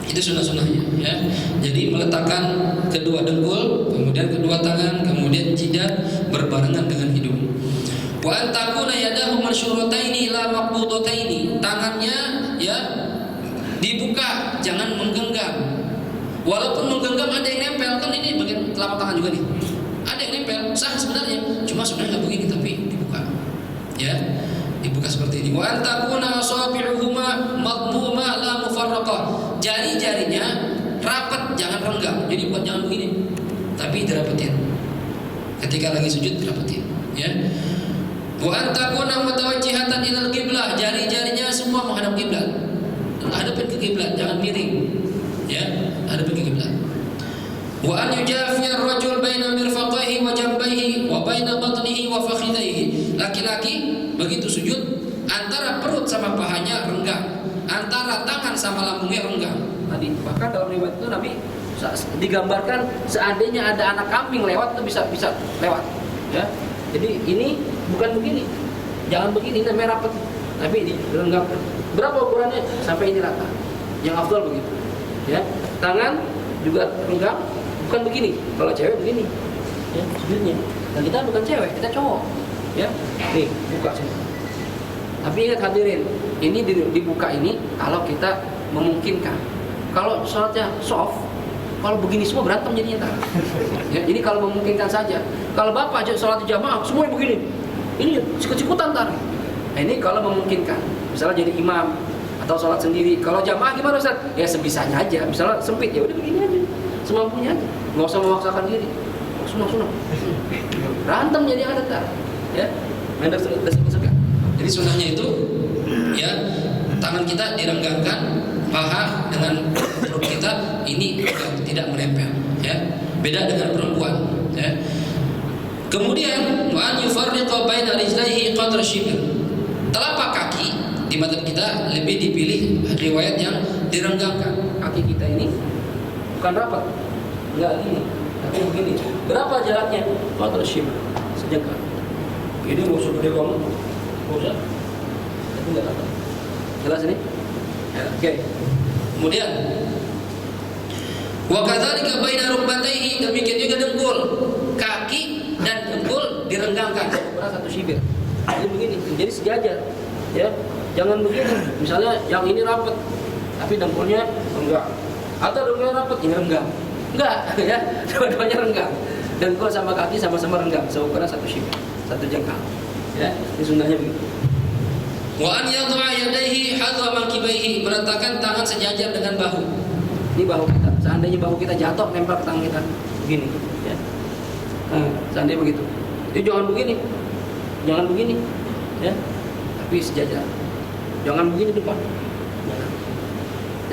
Itu sunnah-sunnahnya, ya. Jadi meletakkan kedua dengkul, kemudian kedua tangan, kemudian jidat berbarengan dengan hidung. Wa antakuna yadahu mansyurataini la maqbudataini. Tangannya ya dibuka, jangan menggenggam. Walaupun menggenggam ada yang nempel, kan ini bagian telapak tangan juga nih. Ada yang nempel, sah sebenarnya. Cuma sebenarnya nggak begini, tapi dibuka. Ya, dibuka seperti ini. Wa antakuna asabi'uhuma madmuma la mufarraqah. Jari-jarinya rapat, jangan renggang. Jadi bukan jangan begini, tapi dirapetin. Ketika lagi sujud dirapetin, ya. Wa antakuna mutawajjihatan ilal qiblah. Jari-jarinya semua menghadap kiblat. Hadapin ke kiblat, jangan miring. Ya, hadapin ke kiblat. Wa an yujafi ar-rajul baina mirfaqaihi wa jambaihi wa baina batnihi wa fakhidaihi. Laki-laki begitu sujud antara perut sama pahanya renggang, antara tangan sama lambungnya renggang. Tadi bahkan dalam riwayat itu Nabi digambarkan seandainya ada anak kambing lewat itu bisa lewat. Ya. Jadi ini bukan begini. Jangan begini namanya rapat, tapi direnggangkan. Berapa ukurannya? Sampai ini rata. Yang afdal begitu. Ya. Tangan juga renggang, bukan begini. Kalau cewek begini. Ya, sujudnya. Dan kita bukan cewek, kita cowok. Ya. Nih, buka sini. Tapi ingat hadirin, ini dibuka ini kalau kita memungkinkan. Kalau sholatnya soft, kalau begini semua berantem jadinya tak. Ya, jadi kalau memungkinkan saja. Kalau bapak aja sholat di jamaah semuanya begini, ini sikut-sikutan tar. Nah, ini kalau memungkinkan. Misalnya jadi imam atau sholat sendiri. Kalau jamaah gimana Ustaz? Ya sebisanya aja. Misalnya sempit ya udah begini aja, semampunya aja. Nggak usah memaksakan diri. Sunah. Berantem jadi ada tar. Ya, main dasar. Jadi sunnahnya itu ya tangan kita direnggangkan, paha dengan perut kita ini tidak menempel, ya. Beda dengan perempuan, ya. Kemudian wa yufarriqu baina rijlaihi qadra shibr. Telapak kaki di mata kita lebih dipilih riwayat yang direnggangkan. Kaki kita ini bukan rapat, enggak gini, tapi begini. Berapa jaraknya? Qadra shibr, sejengkal. Ini mau segede banget. Usah. Tapi enggak rapat. Jelas ini? Ya, oke. Kemudian wa kadzalika baina rukbatayhi, demikian juga dengkul. Kaki dan dengkul direnggangkan ukuran 1 shibir. Jadi begini, jadi sejajar. Ya. Jangan begini. Misalnya yang ini rapat tapi dengkulnya enggak. Atau dengkulnya rapat ini renggang. Enggak, ya. Dua-duanya renggang. Dengkul sama kaki sama-sama renggang, seukuran 1 shibir, 1 jengkal. Ya, ini sunnahnya begitu. Wa an yadha yadayhi hadwa mankibaihi, meletakkan tangan sejajar dengan bahu. Ini bahu kita. Seandainya bahu kita jatuh nempel ke tangan kita begini, ya. Seandainya begitu. Jadi jangan begini. Jangan begini, ya. Tapi sejajar. Jangan begini depan.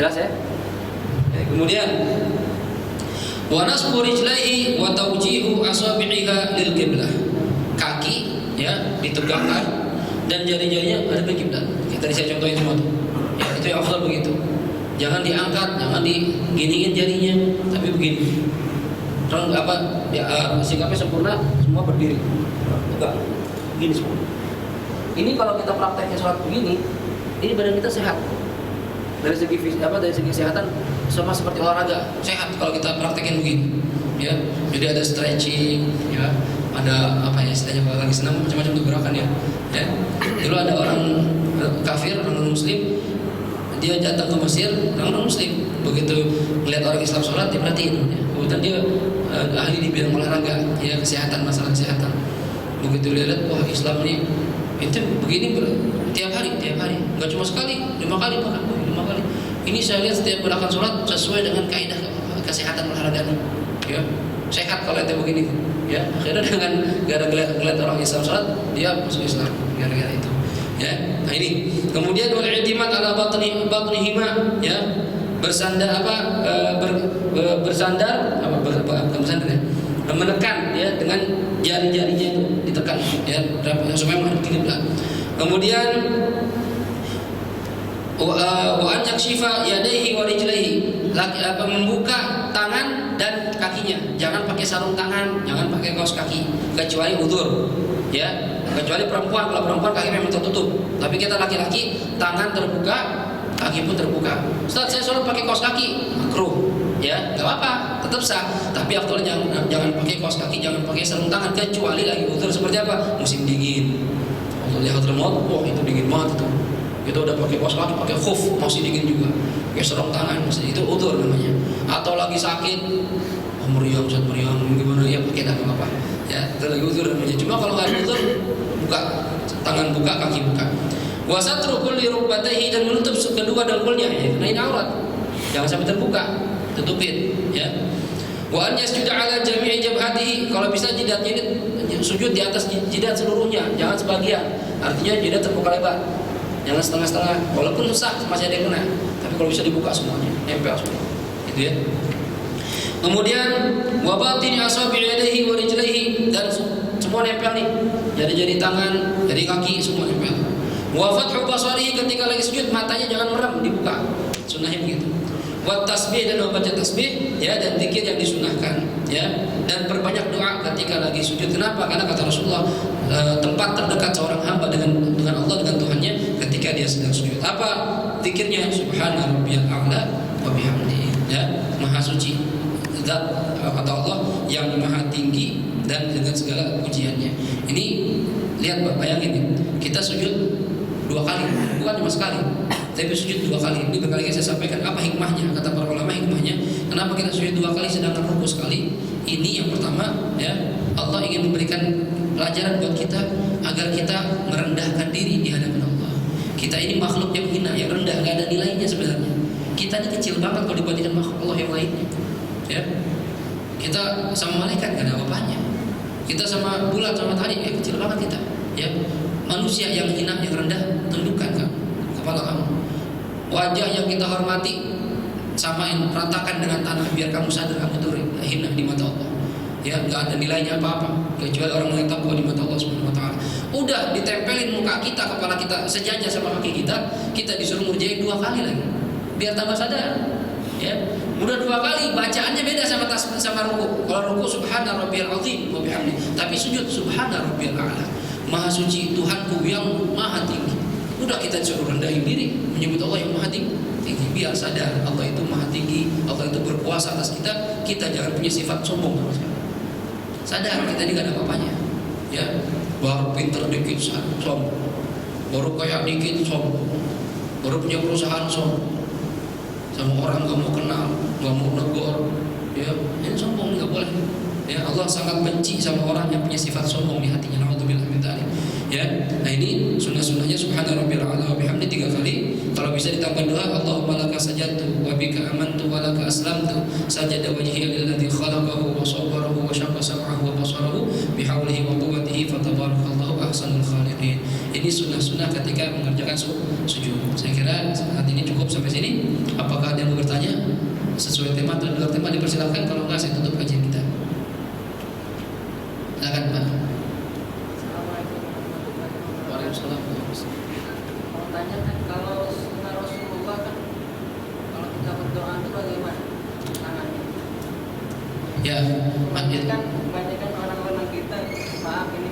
Jelas ya? Kemudian wa nasbu rijlaihi wa tawjihu asabi'iha lil qiblah. Kaki ya ditegakkan, dan jari-jarinya ada ke kiblat. Kita tadi saya contohin semua tuh. Ya, itu yang afdal begitu. Jangan diangkat, jangan diginiin jarinya, tapi begini. Terus apa? Ya, sikapnya sempurna, semua berdiri. Enggak. Begini semua. Ini kalau kita prakteknya sholat begini, ini badan kita sehat. Dari segi dari segi kesehatan sama seperti olahraga, sehat kalau kita praktekin begini. Ya, jadi ada stretching, ya, ada apa ya istilahnya kalau lagi senam macam-macam tuh gerakan ya. Ya. Dulu ada orang kafir, orang muslim, dia datang ke Mesir, orang muslim, begitu melihat orang Islam sholat dia perhatiin. Ya. Kemudian dia ahli di bidang olahraga, ya kesehatan, masalah kesehatan. Begitu dia lihat, wah Islam ini itu begini tiap hari, nggak cuma sekali, 5 kali bahkan 5 kali. Ini saya lihat setiap gerakan sholat sesuai dengan kaidah kesehatan olahraga nih, ya sehat kalau itu begini, ya akhirnya dengan gara-gara orang Islam sholat dia masuk Islam gara-gara itu, ya. Nah ini kemudian wal i'timad ala batnihima, ya bersandar bersandar ya, menekan ya dengan jari-jarinya itu ditekan ya supaya menghadap kiblat. Kemudian wa an yakshifa yadayhi wa rijlaihi, membuka tangan dan kakinya. Jangan pakai sarung tangan, jangan pakai kaos kaki kecuali udzur. Ya, kecuali perempuan. Kalau perempuan kaki memang tertutup. Tapi kita laki-laki tangan terbuka, kaki pun terbuka. Ustaz, saya sholat pakai kaos kaki, makruh. Ya, nggak apa-apa, tetap sah. Tapi afdalnya jangan pakai kaos kaki, jangan pakai sarung tangan kecuali lagi udzur seperti apa? Musim dingin. Kalau lihat remote, wah itu dingin banget itu. Kita udah pakai kaos kaki, pakai khuf masih dingin juga. Pakai sarung tangan masih itu udzur namanya. Atau lagi sakit, meriang, gimana ya pakai dah apa? Ya, itu lagi udzur namanya. Cuma kalau nggak ada udzur, buka tangan buka, kaki buka. Wa satru kulli rukbatayhi, dan menutup kedua dengkulnya ya. Nah ini aurat. Jangan sampai terbuka. Tutupin ya. Wa an yasjuda ala jami'i jabhatihi, kalau bisa jidatnya ini sujud di atas jidat seluruhnya, jangan sebagian. Artinya jidat terbuka lebar. Jangan setengah-setengah. Walaupun susah masih ada yang kena. Tapi kalau bisa dibuka semuanya, nempel semua. Gitu ya. Kemudian wa batini asabi' yadayhi wa rijlaihi, dan semua nempel nih. Jari-jari tangan, jari kaki semua nempel. Wa fathu basarihi, ketika lagi sujud matanya jangan merem, dibuka. Sunnahnya begitu. Buat tasbih dan membaca tasbih ya, dan zikir yang disunahkan ya, dan perbanyak doa ketika lagi sujud. Kenapa? Karena kata Rasulullah, tempat terdekat seorang hamba dengan Allah, dengan Tuhannya ketika dia sedang sujud. Apa zikirnya? Subhana rabbiyal a'la wa bihamdihi, ya, maha suci zat kata Allah yang maha tinggi dan dengan segala pujiannya. Ini lihat Pak, bayangin kita sujud 2 kali, bukan cuma sekali, tapi sujud 2 kali. Ini berkali-kali saya sampaikan apa hikmahnya. Kata para ulama hikmahnya, kenapa kita sujud 2 kali sedangkan ruku sekali? Ini yang pertama ya, Allah ingin memberikan pelajaran buat kita agar kita merendahkan diri di hadapan Allah. Kita ini makhluk yang hina, yang rendah, gak ada nilainya sebenarnya. Kita ini kecil banget kalau dibandingkan makhluk Allah yang lainnya. Ya, kita sama malaikat gak ada apa-apanya. Kita sama bulan, sama matahari, kecil banget kita. Ya, manusia yang hina, yang rendah, tundukkan kepala kamu. Wajah yang kita hormati, samain, ratakan dengan tanah biar kamu sadar kamu tuh hina di mata Allah. Ya, nggak ada nilainya apa-apa kecuali orang yang takwa di mata Allah Subhanahu wa taala. Udah ditempelin muka kita, kepala kita sejajar sama kaki kita, kita disuruh ngerjain 2 kali lagi biar tambah sadar. Ya, udah 2 kali, bacaannya beda sama ruku. Kalau ruku subhana rabbiyal azim wa bihamdi, tapi sujud subhana rabbiyal a'la. Maha suci Tuhanku yang maha tinggi. Udah kita disuruh rendahin diri, menyebut Allah yang maha tinggi, biar sadar Allah itu maha tinggi, Allah itu berkuasa atas kita. Kita jangan punya sifat sombong sama sekali. Sadar kita ini gak ada apa-apanya. Ya, baru pinter dikit sombong, baru kaya dikit sombong, baru punya perusahaan sombong, sama orang gak mau kenal, gak mau negor, ya ini sombong, gak boleh. Ya, Allah sangat benci sama orang yang punya sifat sombong di hatinya. Nauzubillah min dzalik. Ya, nah ini sunnah-sunnahnya subhana rabbil a'la wa bihamdi 3 kali. Kalau bisa ditambah doa, Allahumma laka sajadtu wa bika amantu wa laka aslamtu, sajada wajhi lilladzi khalaqahu wa sawwarahu wa syaqqa sam'ahu wa basarahu bihaulihi wa quwwatihi fatabarakallahu ahsanul khaliqin. Ini sunnah-sunnah ketika mengerjakan sujud. Saya kira saat ini cukup sampai sini. Apakah ada yang mau bertanya sesuai tema atau di luar tema? Dipersilakan, kalau enggak saya tutup kajian kita. Silakan Pak. Waalaikumsalam. Ya, Kebanyakan orang-orang kita, maaf ini,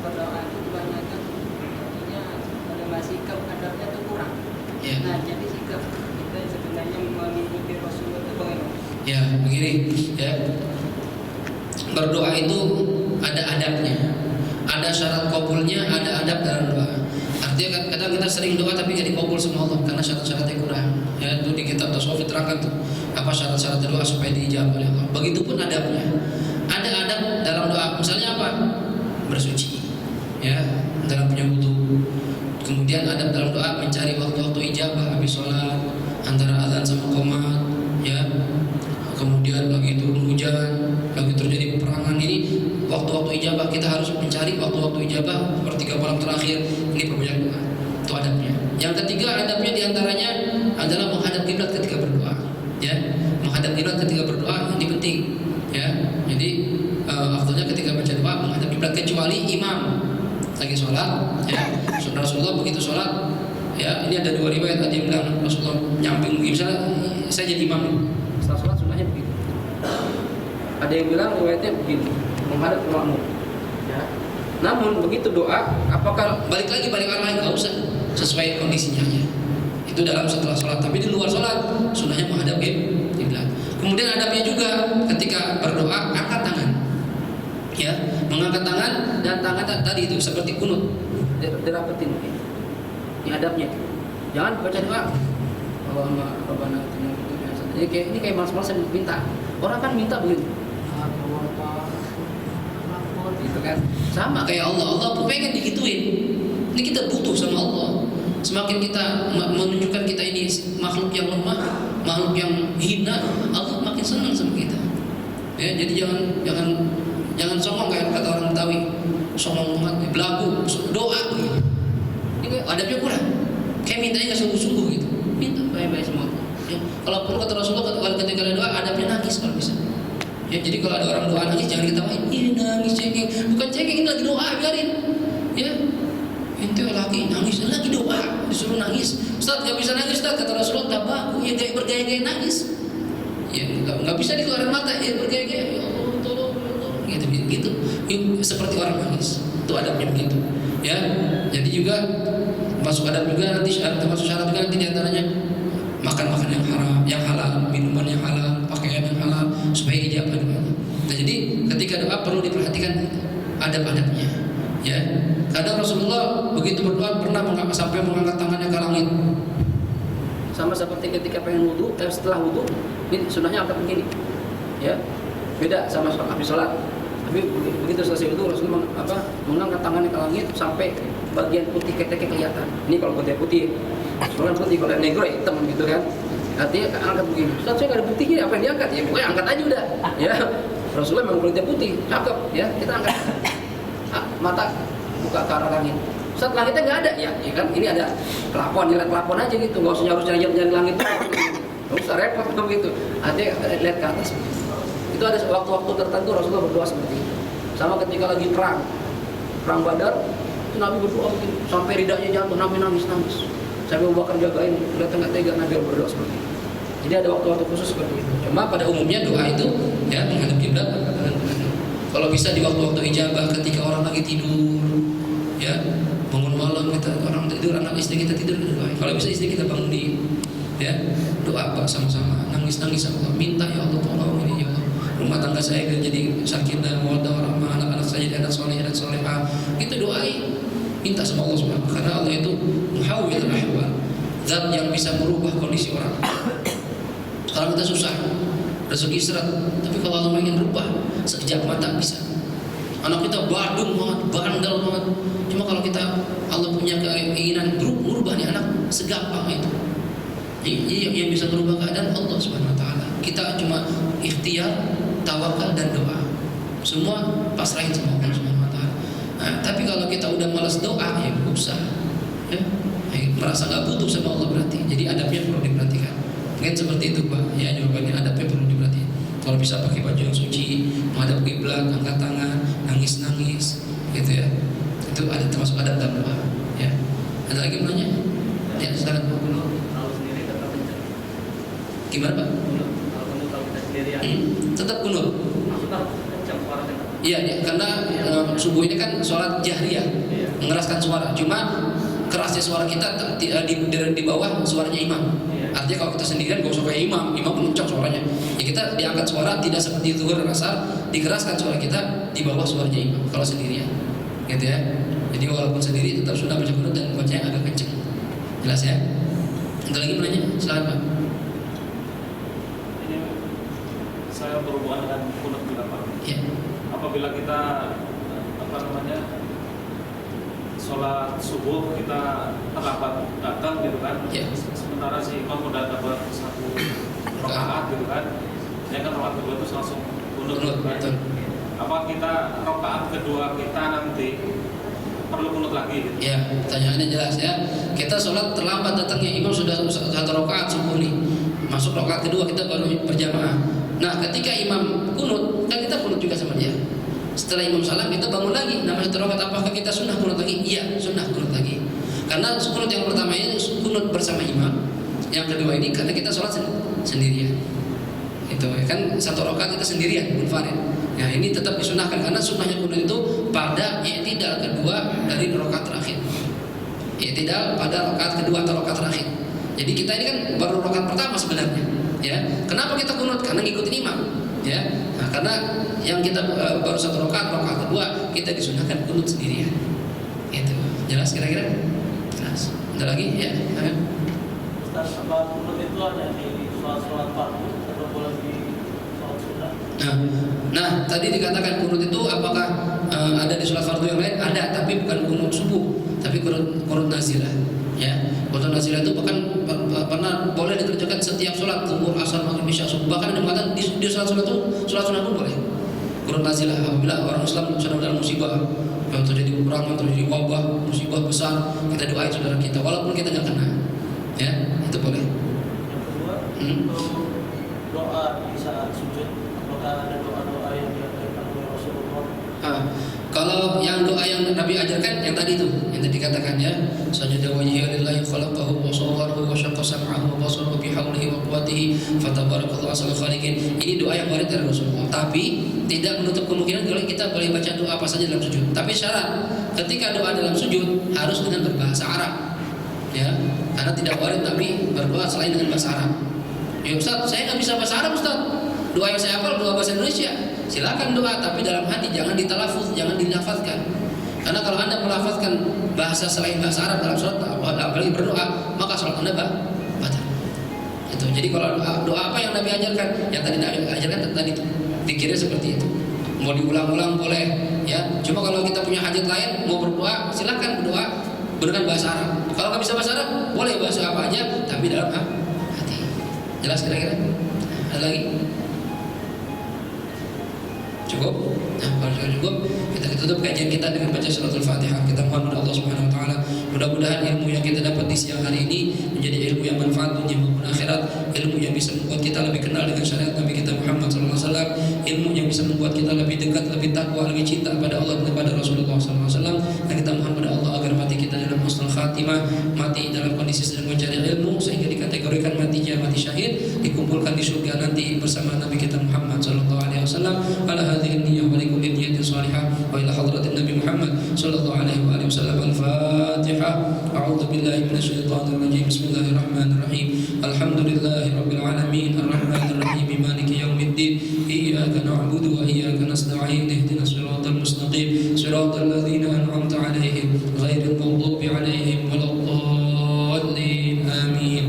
berdoa itu kebanyakan artinya pada sikap adabnya itu kurang. ya. Nah, jadi sikap kita sebenarnya mengikuti Rasulullah itu bagaimana? Ya, begini ya. Berdoa itu ada adabnya. Ada syarat kabulnya, ada adab dalam doa. Artinya kadang kita sering doa tapi nggak dikabul sama Allah karena syarat-syaratnya kurang. Ya, itu di kitab tasawuf diterangkan tuh apa syarat-syarat doa supaya dijawab oleh Allah. Begitupun adabnya. Ada adab dalam doa. Misalnya apa? Bersuci. Ya, dalam punya wudu. Kemudian adab dalam doa mencari waktu-waktu ijabah habis sholat, antara azan sama qomat, ya. Kemudian lagi turun hujan, lagi terjadi peperangan, ini waktu-waktu ijabah kita harus mencari waktu-waktu ijabah sepertiga malam terakhir, ini perbanyak doa. Itu adabnya. Yang ketiga adabnya diantaranya adalah menghadap kiblat ketika berdoa, ya. Menghadap kiblat ketika berdoa ini penting, ya. Jadi afdalnya ketika baca doa menghadap kiblat kecuali imam lagi sholat, ya. Rasulullah begitu sholat, ya. Ini ada dua riwayat, ada yang bilang Rasulullah nyamping, misalnya saya jadi imam setelah sholat sunnahnya begitu. Ada yang bilang riwayatnya begini, menghadap ke makmum. Ya. Namun begitu doa, apakah balik arah lain, nggak usah, sesuai kondisinya aja. Itu dalam setelah sholat. Tapi di luar sholat sunnahnya menghadap kiblat. Kemudian adabnya juga ketika berdoa angkat tangan. Ya, mengangkat tangan dan tangan tadi itu seperti kunut, dirapetin. Ini adabnya. Jangan baca doa Allahumma rabbana atina fid dunya hasanah. Ini kayak malas-malasan minta. Orang kan minta begitu. Gitu kan. Sama kayak Allah pun pengen digituin. Ini kita butuh sama Allah. Semakin kita menunjukkan kita ini makhluk yang lemah, makhluk yang hina, Allah makin senang sama kita. Ya, jadi jangan songong kayak kata orang Betawi, songong banget, belagu, doa gitu. Ini adabnya kurang. Kayak mintanya nggak sungguh-sungguh gitu. Minta baik-baik semua. Ya, kalau perlu kata Rasulullah ketika ada doa adabnya nangis kalau bisa. Ya, jadi kalau ada orang doa nangis jangan diketawain. Ini nangis cengeng, bukan cengeng, ini lagi doa, biarin. Ya, ente lagi nangis, lagi doa, disuruh nangis. Ustaz nggak bisa nangis, Ustaz kata Rasulullah tabaku, ya gaya bergaya-gaya nangis. Ya nggak bisa dikeluarin mata, ya bergaya-gaya. Ya Allah tolong, gitu. Seperti orang nangis. Itu adabnya begitu. Ya, jadi juga masuk adab juga nanti termasuk syarat juga nanti diantaranya makan yang halal, minuman yang halal, pakaian yang halal supaya ijabah doa. Nah, jadi ketika doa perlu diperhatikan adab-adabnya. Ya, kadang Rasulullah begitu berdoa pernah sampai mengangkat tangannya ke langit. Sama seperti ketika pengen wudu, setelah wudu, ini sunnahnya angkat begini. Ya, beda sama habis sholat. Tapi begitu selesai wudu Rasulullah mengangkat tangannya ke langit sampai bagian putih keteknya kelihatan. Ini kalau putih, soalnya putih, kalau negro hitam gitu kan. Artinya angkat begini. Ustaz saya nggak ada putihnya, apa yang diangkat? Ya pokoknya angkat aja udah. Ya, Rasulullah memang kulitnya putih, cakep. Ya, kita angkat. Mata buka ke arah langit. Ustaz langitnya nggak ada, ya kan? Ini ada pelapon, lihat pelapon aja gitu. Nggak usah nyari langit. Nggak usah repot begitu. Artinya lihat ke atas. Itu ada waktu-waktu tertentu Rasulullah berdoa seperti itu. Sama ketika lagi perang Badar, itu Nabi berdoa begini, sampai ridanya jatuh, Nabi nangis. Saya Abu Bakar jagain, udah tengah tega Nabi berdoa seperti itu. Jadi ada waktu-waktu khusus seperti itu. Cuma pada umumnya doa itu ya menghadap kiblat. Kalau bisa di waktu-waktu ijabah ketika orang lagi tidur, ya bangun malam kita orang tidur, anak istri kita tidur kita doa. Kalau bisa istri kita bangun ya doa Pak sama-sama, nangis sama Allah, minta ya Allah tolong ini ya Allah. Rumah tangga saya jadi sakinah, mawaddah warahmah, anak-anak saya jadi anak soleh dan solehah. Itu doain, minta sama Allah Subhanahu. Karena Allah itu muhawwilul ahwal, zat yang bisa merubah kondisi orang. Sekarang kita susah, rezeki seret, tapi kalau Allah ingin rubah, sekejap mata bisa. Anak kita badung banget, bandel banget. Cuma kalau Allah punya keinginan merubah nih anak, segampang itu. Yang bisa merubah keadaan Allah Subhanahu wa taala. Kita cuma ikhtiar, tawakal dan doa. Semua pasrahin sama Allah Subhanahu wa taala. Nah, tapi kalau kita udah malas doa, ya enggak usah. Ya, merasa enggak butuh sama Allah berarti. Jadi adabnya perlu diperhatikan. Mungkin seperti itu, Pak. Ya, jawabannya adabnya perlu diperhatikan. Kalau bisa pakai baju yang suci, menghadap kiblat, angkat tangan, nangis, gitu ya. Itu ada termasuk adab dalam doa. Ya. Ada lagi mau nanya? Ya, silakan. Gimana Pak? Kalau kita sendiri Tetap kunut. Maksudnya kencang suaranya. Iya, karena subuh ini kan sholat jahriyah, mengeraskan suara. Cuma kerasnya suara kita di bawah suaranya imam. Artinya kalau kita sendirian gak usah kayak imam pun kencang suaranya. Ya kita diangkat suara tidak seperti zuhur dan asar, dikeraskan suara kita di bawah suaranya imam kalau sendirian. Gitu ya. Jadi walaupun sendiri tetap sudah baca kunut dan bacanya agak kencang. Jelas ya? Ada lagi menanya? Silakan Pak. Ini saya berhubungan dengan kunut juga Pak. Iya. Apabila kita sholat subuh kita terlambat datang gitu kan, sementara si imam udah dapat 1 rakaat gitu kan, ya kan rakaat kedua itu langsung kunut gitu kan. Apa kita rakaat kedua kita nanti perlu kunut lagi gitu? Ya, pertanyaannya jelas ya. Kita sholat terlambat datangnya, imam sudah 1 rakaat subuh nih, masuk rakaat kedua kita baru berjamaah. Nah, ketika imam kunut, kan kita kunut juga sama dia. Setelah imam salam kita bangun lagi, namanya 1 rakaat. Apakah kita sunnah kunut lagi? Iya, sunnah kunut lagi. Karena kunut yang pertama ini kunut bersama imam, yang kedua ini karena kita sholat sendirian. Itu kan 1 rakaat kita sendirian, munfarid. Ya, ini tetap disunahkan karena sunnahnya kunut itu pada i'tidal kedua dari rakaat terakhir. I'tidal pada rakaat kedua atau rakaat terakhir. Jadi kita ini kan baru rakaat pertama sebenarnya. Ya, kenapa kita kunut? Karena ngikutin imam. Ya, nah, karena yang kita baru 1 rakaat kedua kita disunahkan kunut sendirian. Itu jelas kira-kira? Jelas. Ada lagi? Ya. Ustaz, apa kunut itu ada di sholat fardu atau boleh di sholat sunnah? Nah, tadi dikatakan kunut itu apakah ada di sholat fardu yang lain? Ada, tapi bukan kunut subuh, tapi kunut nazilah. Ya, kunut nazilah itu bahkan pernah boleh dikerjakan setiap sholat, zuhur, asar, maghrib, isya, subuh. Bahkan ada mengatakan di sholat itu sholat sunnah pun boleh. Kunut nazilah apabila orang Islam sedang dalam musibah, yang terjadi peperangan, terjadi wabah, musibah besar, kita doain saudara kita walaupun kita nggak kena. Ya, itu boleh. Yang kedua, untuk doa di saat sujud, apakah ada doa-doa yang diajarkan oleh Rasulullah? Kalau yang doa yang Nabi ajarkan yang tadi itu, yang tadi katakan ya, sajada wajhihi lillahi khalaqahu wa sawwarahu wa syaqqa sam'ahu wa basarahu bihaulihi wa quwwatihi fatabarakallahu ahsanul khaliqin. Ini doa yang warid dari Rasulullah. Tapi tidak menutup kemungkinan kalau kita boleh baca doa apa saja dalam sujud. Tapi syarat ketika doa dalam sujud harus dengan berbahasa Arab. Ya, karena tidak warid Nabi berdoa selain dengan bahasa Arab. Ya Ustaz, saya nggak bisa bahasa Arab Ustaz. Doa yang saya hafal doa bahasa Indonesia. Silakan doa, tapi dalam hati jangan ditalafuz, jangan dilafazkan. Karena kalau Anda melafazkan bahasa selain bahasa Arab dalam sholat, apalagi berdoa, maka sholat Anda batal. Itu. Jadi kalau doa apa yang Nabi ajarkan, yang tadi Nabi ajarkan tadi itu, pikirnya seperti itu. Mau diulang-ulang boleh, ya. Cuma kalau kita punya hajat lain, mau berdoa, silakan berdoa dengan bahasa Arab. Kalau nggak bisa bahasa Arab, boleh bahasa apa aja, tapi dalam hati. Jelas kira-kira? Ada lagi? Cukup? Nah, kalau sudah cukup, kita tutup kajian kita dengan baca suratul Fatihah. Kita mohon kepada Allah Subhanahu wa taala, mudah-mudahan ilmu yang kita dapat di siang hari ini menjadi ilmu yang manfaat dunia maupun akhirat, ilmu yang bisa membuat kita lebih kenal dengan syariat Nabi kita Muhammad sallallahu alaihi wasallam, ilmu yang bisa membuat kita lebih dekat, lebih takwa, lebih cinta kepada Allah dan kepada Rasulullah sallallahu alaihi wasallam. Dan kita mohon kepada Allah agar mati kita dalam husnul khatimah, mati dalam kondisi sedang mencari ilmu sehingga dikategorikan matinya mati syahid, dikumpulkan di surga nanti bersama Nabi kita Muhammad sallallahu alaihi wasallam. Ala hadhihi niyyah wa likum niyatin salihah wa ila hadratin Nabi Muhammad sallallahu alaihi wa alihi wasallam. Al-Fatihah. A'udzu billahi minasyaitonir rajim. Bismillahirrahmanirrahim. Alhamdulillahi rabbil alamin arrahmanir rahim maliki yaumiddin. Iyyaka na'budu wa iyyaka nasta'in. Ihdinas siratal mustaqim siratal ladzina an'amta 'alaihim ghairil maghdubi 'alaihim waladdallin. Amin.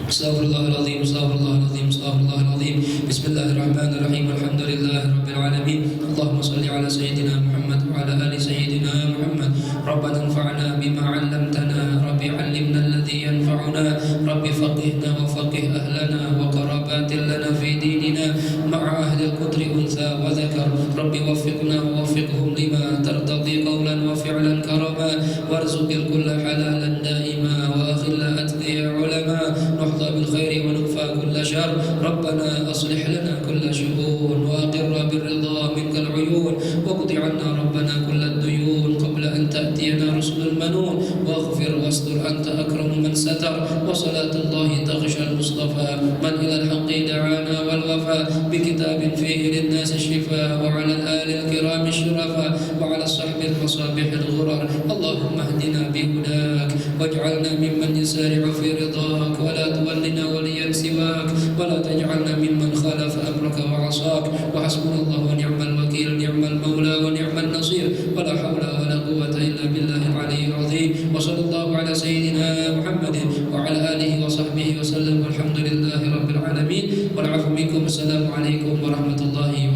Astaghfirullahaladzim, astaghfirullahaladzim, astaghfirullahaladzim. Bismillahirrahmanirrahim. Alhamdulillahi rabbil alamin. Allahumma salli ala sayyidina Muhammad wa ala ali sayyidina Muhammad. Rabbana anfa'na bima 'allamtana, Rabbi 'allimna alladhi yanfa'una, Rabbi faqihna wa faqih ahlana wa qarabatin lana fi dinina ma'a ahli al-qudri untha wa dhakar. Rabbi waffiqna wa waffiqhum lima tartadi qawlan wa fi'lan karama warzuqil kulla halalan daima wa akhilla atqiya ulama نحظى بالخير ونكفى كل شر. ربنا أصلح لنا كل شؤون وأقر بالرضا منك العيون واقض عنا ربنا كل الديون قبل أن تأتينا رسل المنون واغفر واستر أنت أكرم من ستر. وصلاة الله تغشى المصطفى من إلى الحق دعانا والوفاء بكتاب فيه للناس الشفاء، وعلى الآل الكرام الشرفاء، وعلى الصحب المصابيح الغرر. اللهم اهدنا بهداك واجعلنا ممن يسارع في رضاك، ولا تولنا وليا سواك، ولا تجعلنا ممن خالف أمرك وعصاك. وحسبنا الله ونعم الوكيل، نعم المولى ونعم النصير، ولا حول ولا قوة إلا بالله العلي العظيم. وصلى الله على سيدنا محمد وعلى آله وصحبه وسلم، والحمد لله رب العالمين، والعفو منكم. السلام عليكم ورحمة الله وبركاته.